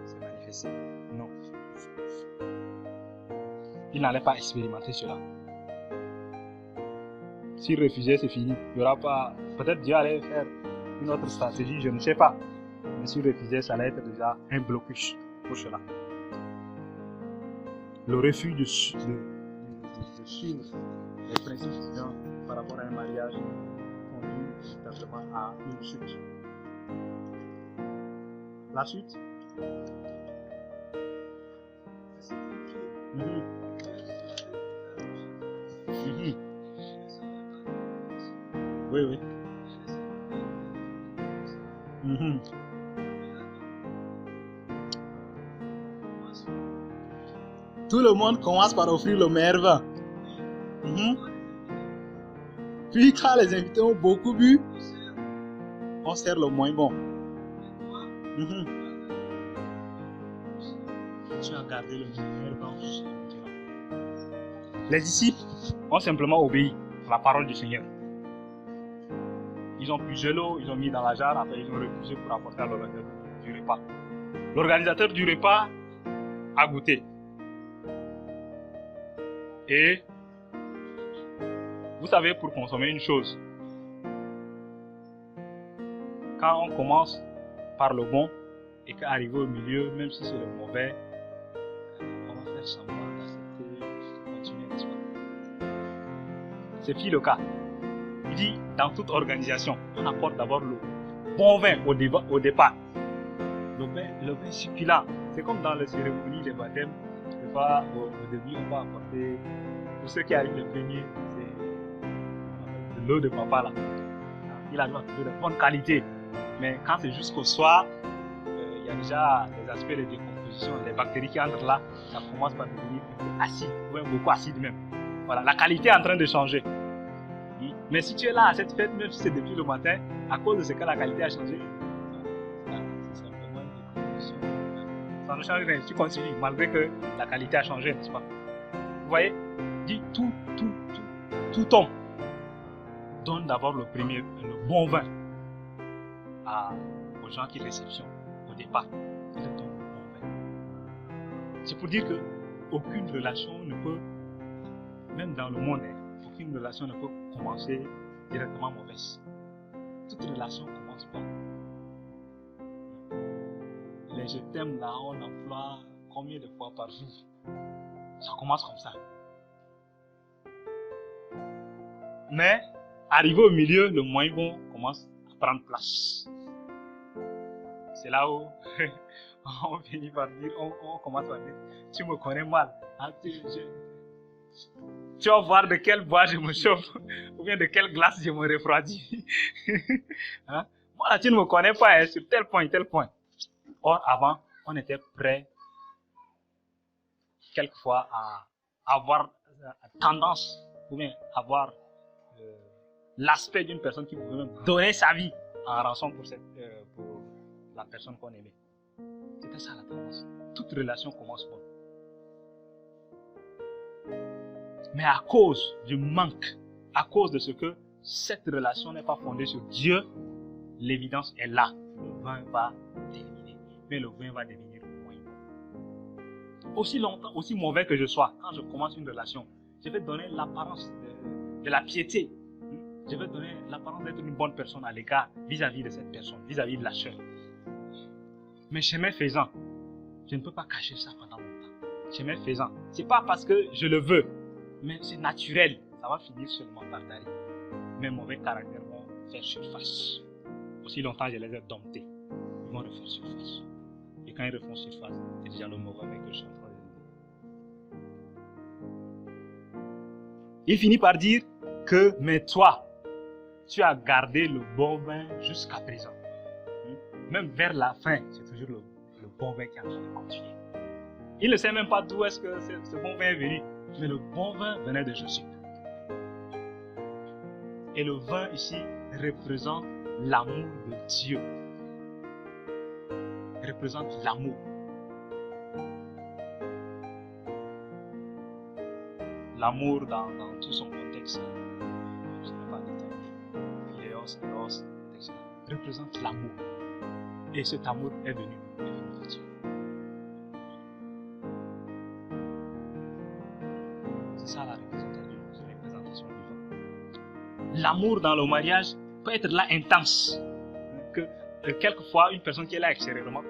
se manifester? Non. Ils n'allaient pas expérimenter cela. S'ils refusaient, c'est fini. Il y aura pas. Peut-être Dieu allait faire une autre stratégie, je ne sais pas. Mais s'ils refusaient, ça allait être déjà un blocus pour cela. Le refus de suivre les principes divins par rapport à un mariage conduit simplement à une chute. La suite. Oui. Tout le monde commence par offrir le meilleur vin. Puis quand les invités ont beaucoup bu, on sert le moins bon. Tu as gardé le meilleur vin. Les disciples ont simplement obéi à la parole du Seigneur. Ils ont puisé l'eau, ils ont mis dans la jarre, après ils ont refusé pour apporter à l'organisateur du repas. L'organisateur du repas a goûté. Et vous savez, pour consommer une chose, quand on commence par le bon et qu'arrivé au milieu, même si c'est le mauvais, on va faire semblant d'accepter de continuer, n'est-ce pas? C'est le cas. Il dit, dans toute organisation, on apporte d'abord le bon vin au départ. Le vin succulent. C'est comme dans les cérémonies des baptêmes. Au début, on va apporter, pour ceux qui arrivent le premier, c'est de l'eau de papa là. Il a trouvé de bonne qualité. Mais quand c'est jusqu'au soir, il y a déjà les aspects de décomposition, les bactéries qui entrent là, ça commence par devenir acide, ou beaucoup acide même. Voilà, la qualité est en train de changer. Mais si tu es là à cette fête, même si c'est depuis le matin, à cause de ce que la qualité a changé, c'est simplement une condition. Ça ne change rien. Tu continues, malgré que la qualité a changé, n'est-ce pas? Vous voyez? Dit tout homme donne d'abord le bon vin aux gens qui réceptionnent au départ. Il donne le bon vin. C'est pour dire que aucune relation ne peut, même dans le monde, aucune relation ne peut commencer directement mauvaise. Toute relation commence par les je t'aime là, on emploie combien de fois par jour? Ça commence comme ça. Mais arrivé au milieu, le moins bon commence à prendre place. C'est là où on finit par dire, on commence par dire, tu me connais mal. Hein, tu vas voir de quel bois je me chauffe, ou bien de quelle glace je me refroidis. Hein? Moi là, tu ne me connais pas hein, sur tel point, tel point. Or, avant, on était prêt, quelquefois, à avoir tendance, ou bien avoir l'aspect d'une personne qui pouvait même donner sa vie en rançon pour la personne qu'on aimait. C'était ça la tendance. Toute relation commence bonne. Mais à cause du manque, à cause de ce que cette relation n'est pas fondée sur Dieu, l'évidence est là. Le vin va terminer. Mais le vin va devenir moins bon. Aussi longtemps, aussi mauvais que je sois, quand je commence une relation, je vais donner l'apparence de la piété. Je vais donner l'apparence d'être une bonne personne à l'égard vis-à-vis de cette personne, vis-à-vis de la chair. Mais chemin faisant, je ne peux pas cacher ça pendant longtemps. Chemin faisant, c'est pas parce que je le veux, mais c'est naturel. Ça va finir seulement par tarir. Mes mauvais caractères vont faire surface. Aussi longtemps je les ai domptés, ils vont refaire surface. Et quand ils refont surface, c'est déjà le mauvais que je suis en train de dire. Il finit par dire que, mais toi, tu as gardé le bon vin jusqu'à présent. Même vers la fin, c'est toujours le bon vin qui est en train de continuer. Il ne sait même pas d'où est-ce que ce bon vin est venu, mais le bon vin venait de Jésus. Et le vin ici représente l'amour de Dieu. Il représente l'amour. L'amour dans tout son contexte. Je ne sais pas détailler. Philéos, Eros, etc. Représente l'amour. Et cet amour est venu de Dieu. C'est ça la représentation du vin. L'amour dans le mariage peut être là intense. Que quelquefois, une personne qui est là extérieurement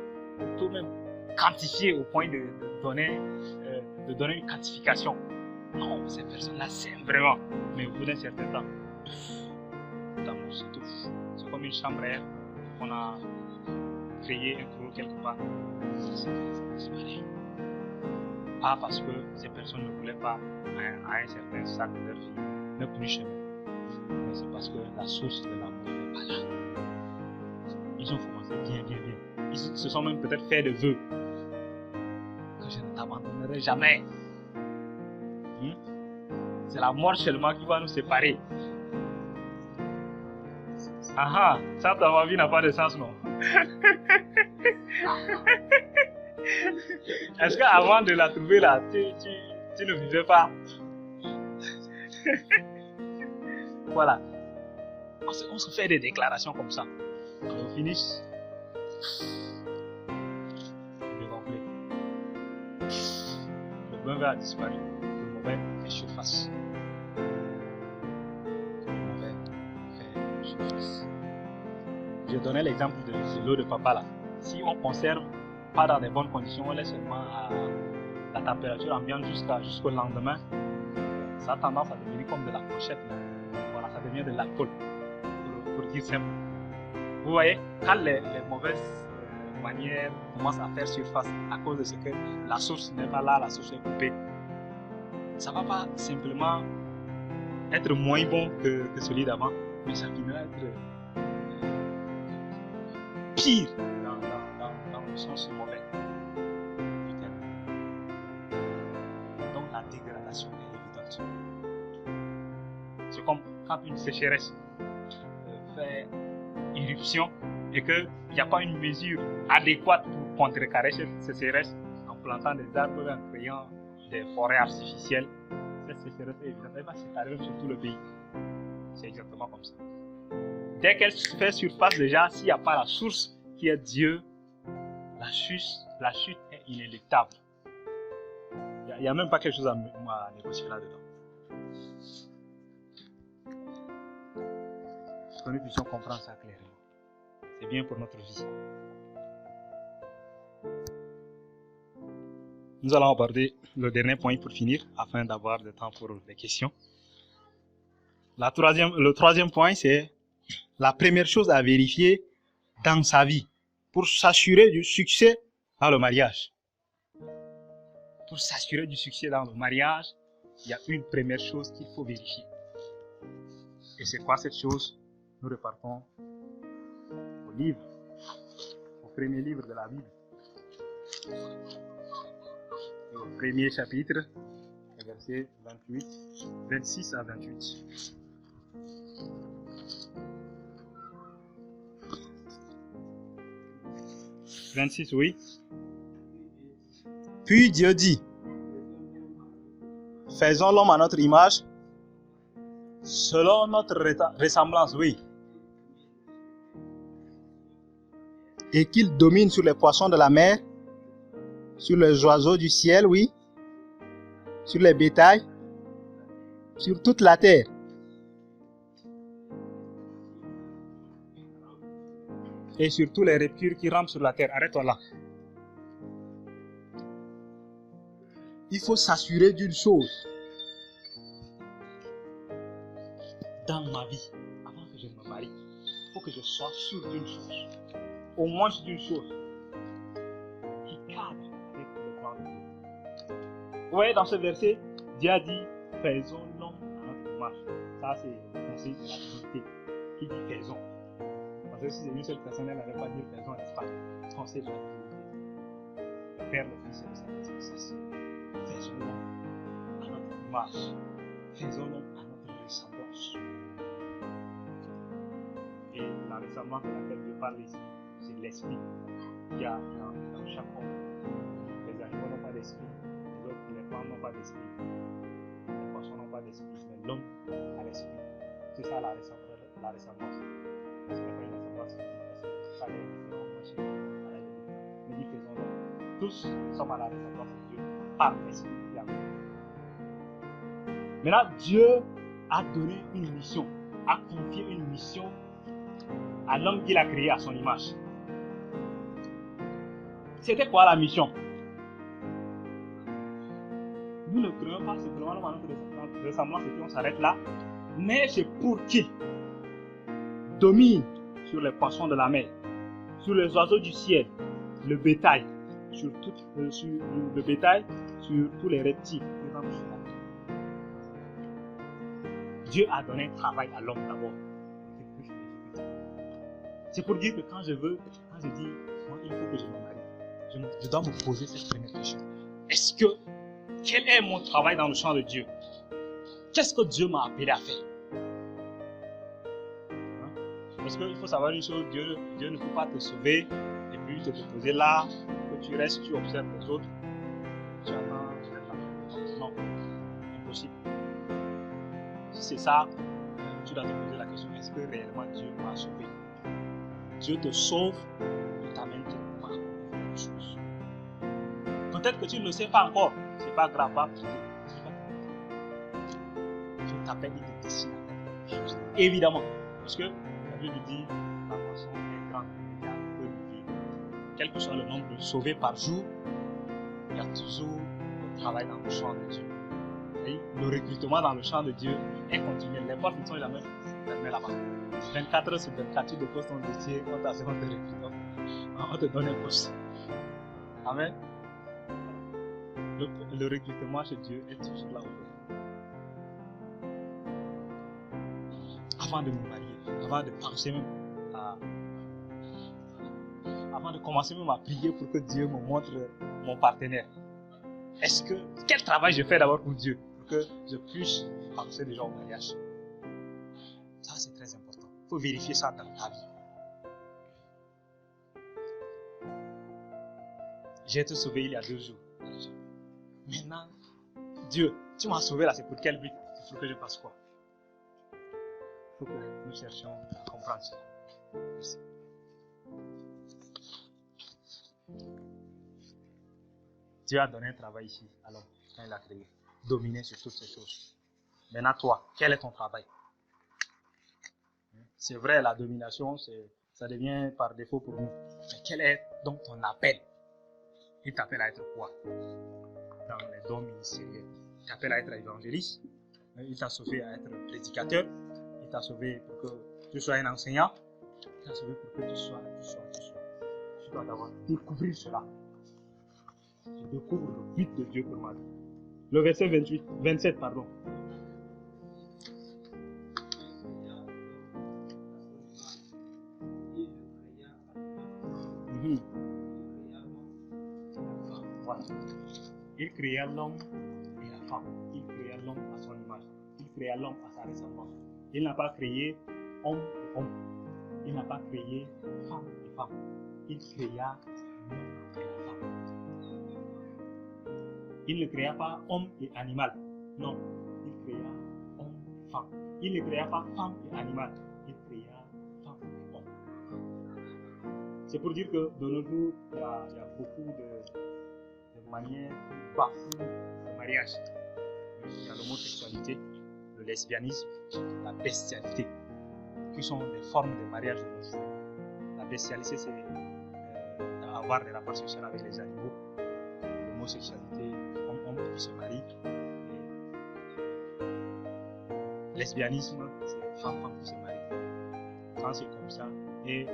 peut même quantifier au point de donner une quantification. Non, cette personne-là s'aime vraiment. Mais au bout d'un certain temps, l'amour s'étouffe. C'est comme une chambre à air qu'on a créé un trou quelque part. Ça disparaît. Pas parce que ces personnes ne voulaient pas à un certain stade de leur vie ne plus chemin. Mais c'est parce que la source de l'amour n'est pas là. Ils ont commencé bien. Ils se sont même peut-être fait de vœux que je ne t'abandonnerai jamais. C'est la mort seulement qui va nous séparer. Ah, ça dans ma vie n'a pas de sens, non? Est-ce qu'avant de la trouver là, tu ne vivais pas? Voilà. On se fait des déclarations comme ça. On finit. Le complet. Le bon vin a disparu. Le mauvais fait surface. Je donnais l'exemple de l'eau de papa là. Si on conserve pas dans des bonnes conditions, on laisse seulement à la température ambiante jusqu'au lendemain, ça a tendance à devenir comme de la pochette. Voilà, ça devient de l'alcool, pour dire simple. Vous voyez, quand les mauvaises manières commencent à faire surface à cause de ce que la source n'est pas là, la source est coupée, ça ne va pas simplement être moins bon que celui d'avant, mais ça finira être pire dans le sens mauvais du terme. Donc la dégradation est évidente. exemple une sécheresse fait irruption et qu'il n'y a pas une mesure adéquate pour contrecarrer cette sécheresse en plantant des arbres, en créant des forêts artificielles, cette sécheresse est évidente, elle va s'étaler sur tout le pays. C'est exactement comme ça. Dès qu'elle fait surface déjà, s'il n'y a pas la source qui est Dieu, la chute est inéluctable. Il n'y a même pas quelque chose à négocier là-dedans. Que nous puissions comprendre ça clairement. C'est bien pour notre vie. Nous allons aborder le dernier point pour finir, afin d'avoir du temps pour les questions. Le troisième point, c'est la première chose à vérifier dans sa vie pour s'assurer du succès dans le mariage. Pour s'assurer du succès dans le mariage, il y a une première chose qu'il faut vérifier. Et c'est quoi cette chose? Nous repartons au livre, au premier livre de la Bible. Et au premier chapitre, versets 26 à 28. « 26, oui. Puis Dieu dit, faisons l'homme à notre image, selon notre ressemblance, oui. Et qu'il domine sur les poissons de la mer, sur les oiseaux du ciel, oui, sur les bétails, sur toute la terre. Et sur tous les reptiles qui rampent sur la terre. Arrête-toi là. Il faut s'assurer d'une chose. Dans ma vie, avant que je ne me marie, il faut que je sois sûr d'une chose. Au moins d'une chose. Qui cadre avec le plan de Dieu. Vous voyez, dans ce verset, Dieu a dit, faisons l'homme à notre image. Ça, c'est le conseil de la Trinité qui dit faisons. Parce que si c'est une seule personne, elle n'allait pas dire faisons, n'est-ce pas? Conseil de la Trinité. Le Père, le Fils et le Saint-Esprit. Faisons l'homme à notre image. Faisons l'homme à notre ressemblance. Et la ressemblance de laquelle je parle ici, c'est l'esprit qu'il y a dans chaque homme. Les animaux n'ont pas d'esprit, les plantes n'ont pas d'esprit, les poissons n'ont pas d'esprit, mais l'homme a l'esprit. C'est ça la ressemblance. Ce n'est pas une ressemblance physique, ça les différents machines. Mais nous faisons l'homme. Tous sommes à la ressemblance de Dieu par l'esprit qui a. Maintenant, Dieu a donné une mission, a confié une mission à l'homme qu'il a créé à son image. C'était quoi la mission? Nous ne créons pas simplement l'homme à notre ressemblance et puis on s'arrête là. Mais c'est pour qui domine sur les poissons de la mer, sur les oiseaux du ciel, le bétail, sur le bétail, sur tous les reptiles. Dieu a donné un travail à l'homme d'abord. C'est pour dire que quand je dis, moi, il faut que je me marie, je dois me poser cette première question. Quel est mon travail dans le champ de Dieu? Qu'est-ce que Dieu m'a appelé à faire? Parce qu'il faut savoir une chose, Dieu ne peut pas te sauver et puis te déposer là, que tu restes, tu observes les autres, tu attends, tu restes là. Non, impossible. Si c'est ça, tu dois te poser la question, est-ce que réellement Dieu m'a sauvé? Dieu te sauve, il t'amène quelque part. Peut-être que tu ne le sais pas encore, c'est pas grave, pas prier. Dieu t'appelle, il te dessine à quelque chose. Évidemment, parce que la Bible dit, la poisson est grande, il y a peu de vie. Quel que soit le nombre de sauvés par jour, il y a toujours le travail dans le champ de Dieu. Et le recrutement dans le champ de Dieu est continuel. Les portes ne sont jamais fermées là-bas. 24 heures sur 24, tu déposes ton dossier, on t'assure de recrutement. On te donne un poste. Amen. Le recrutement chez Dieu est toujours là ouvert. Avant de me marier, avant de penser même avant de commencer même à prier pour que Dieu me montre mon partenaire. Quel travail je fais d'abord pour Dieu, pour que je puisse penser déjà au mariage? Ça, c'est très important. Il faut vérifier ça dans ta vie. J'ai été sauvé il y a 2 jours. Maintenant, Dieu, tu m'as sauvé là, c'est pour quel but? Il faut que je fasse quoi? Il faut que nous cherchions à comprendre cela. Merci. Dieu a donné un travail ici à l'homme quand il a créé. Dominer sur toutes ces choses. Maintenant, toi, quel est ton travail? C'est vrai, la domination, ça devient par défaut pour nous. Mais quel est donc ton appel? Il t'appelle à être quoi? Dans les dons ministériels. Il t'appelle à être évangéliste. Il t'a sauvé à être prédicateur. Il t'a sauvé pour que tu sois un enseignant. Il t'a sauvé pour que tu sois. Tu dois d'abord découvrir cela. Je découvre le but de Dieu pour ma vie. Le verset 27, pardon. Voilà. Il créa l'homme et la femme. Il créa l'homme à son image. Il créa l'homme à sa ressemblance. Il n'a pas créé homme et homme. Il n'a pas créé femme et femme. Il créa l'homme et la femme. Il ne créa pas homme et animal. Non. Il créa homme et femme. Il ne créa pas femme et animal. Il créa femme et homme. C'est pour dire que de nos jours, il y a beaucoup de manières qui bafouent le mariage. Il y a l'homosexualité, le lesbianisme, la bestialité, qui sont des formes de mariage de nos jours. La bestialité, c'est avoir des rapports sexuels avec les animaux. L'homosexualité, homme qui se marie. Et lesbianisme, c'est femme qui se marie. Quand c'est comme ça. Et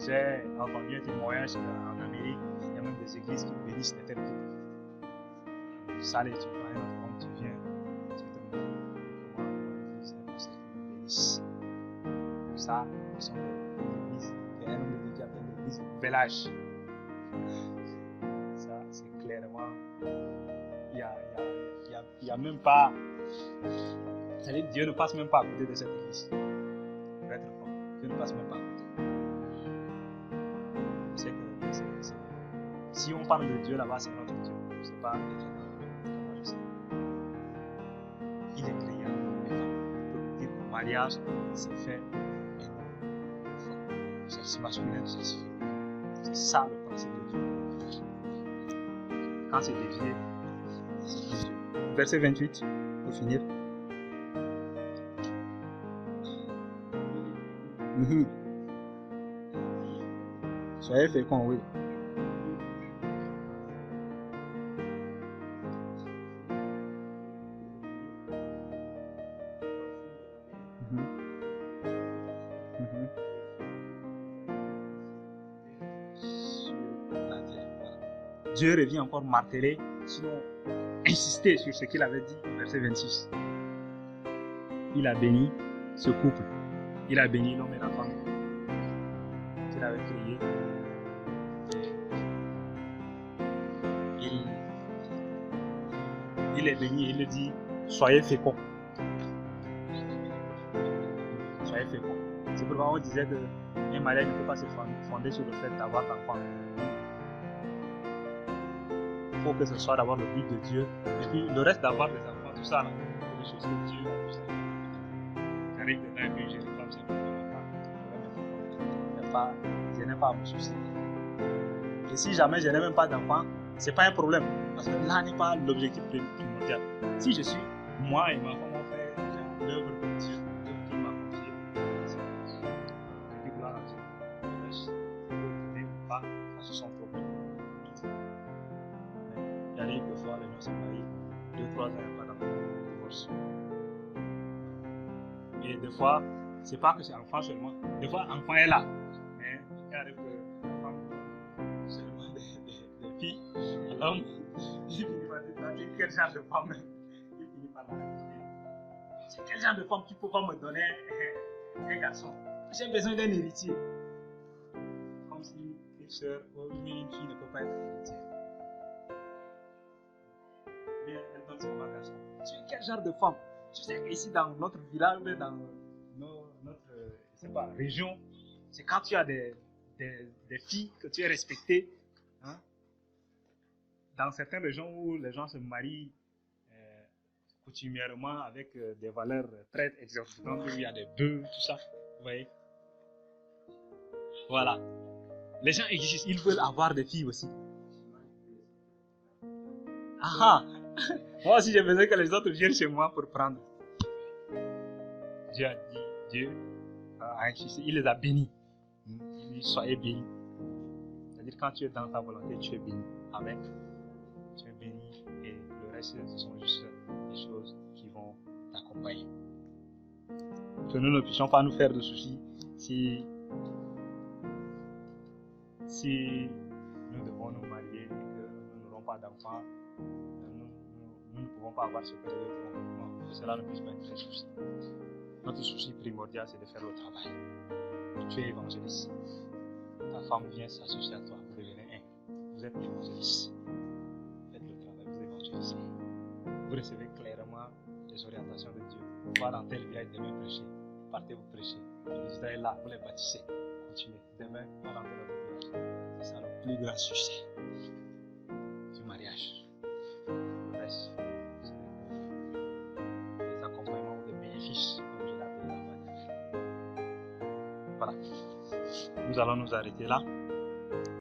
j'ai entendu un témoignage en Amérique, il y a même des églises qui bénissent les tels couples. Ça, tu prends un autre homme, tu viens, tu te maries, comment l'église est bénisse. Ça, ce sont des églises, il y a un homme de Dieu qui appelle l'église Village. Ça, c'est clairement, il y a même pas, c'est-à-dire Dieu ne passe même pas à côté de cette église. Pour être franc, Dieu ne passe même pas à côté. Si on parle de Dieu là-bas, c'est notre Dieu. C'est pas le Dieu. Comment je sais. Il est créé à nous. Dire que le mariage, c'est fait une fois. C'est masculin, c'est féminin. C'est ça le principe de Dieu. Quand c'est dévié, c'est plus Dieu. Verset 28, pour finir. Soyez féconds, oui. Dieu revient encore marteler, sinon insister sur ce qu'il avait dit au verset 26. Il a béni ce couple. Il a béni l'homme et la femme qu'il avait créé. Il est béni, il le dit, soyez féconds. Soyez féconds. C'est pourquoi on disait qu'un mariage ne peut pas se fonder sur le fait d'avoir d'enfants. Il faut que ce soit d'abord le but de Dieu. Et puis le reste d'avoir des enfants, tout ça, là, c'est des choses que Dieu a tout ça. J'arrive de là et puis j'ai des femmes, c'est pas, je n'ai pas à me soucier. Et si jamais je n'ai même pas d'enfants, c'est pas un problème. Parce que là n'est pas l'objectif primordial. Si je suis, moi et ma femme, on fait l'œuvre de Dieu, l'œuvre qu'il m'a confiée. Je dis gloire à Dieu. Je ne pas, ça c'est son problème. Il arrive des fois, les gens se marient, 2-3 ans, il n'y a pas d'enfant, divorce. Et des fois, c'est pas que c'est enfant seulement. Des fois, l'enfant est là. Mais il arrive que la femme seulement des filles. Alors, il finit par dire quel genre de femme il finit par la réfugier. C'est quel genre de femme qui ne peut pas me donner un garçon. J'ai besoin d'un héritier. Comme si une soeur ou une fille ne peut pas être héritière. Mais elle donne seulement un garçon. Tu es quel genre de femme? Tu sais qu'ici dans notre village, dans notre je sais pas, région, c'est quand tu as des filles que tu es respecté. Hein? Dans certaines régions où les gens se marient coutumièrement avec des valeurs très exorbitantes, où il y a des bœufs, tout ça. Vous voyez? Voilà. Les gens existent, ils veulent avoir des filles aussi. Ah! Moi aussi, je faisais que les autres viennent chez moi pour prendre. Dieu a dit, Dieu a insisté, il les a bénis. Il dit, soyez bénis. C'est-à-dire, quand tu es dans ta volonté, tu es béni. Amen. Tu es béni et le reste, ce sont juste des choses qui vont t'accompagner. Que nous ne puissions pas nous faire de soucis si nous devons nous marier et que nous n'aurons pas d'enfants, nous ne pouvons pas avoir ce que nous voulons. Que cela ne puisse pas être un souci. Notre souci primordial, c'est de faire le travail. Tu es évangéliste. Ta femme vient s'associer à toi. Vous devenez un. Vous êtes évangéliste. Faites le travail, vous évangélisez. Vous recevez clairement les orientations de Dieu. Va dans tel village, demain prêcher. Partez vous prêcher. Le résultat est là, vous les bâtissez. Continuez. Demain, va dans tel autre village. C'est ça le plus grand succès du mariage. Le reste, c'est des accompagnements ou des bénéfices, comme je l'appelle là-bas. Voilà. Nous allons nous arrêter là.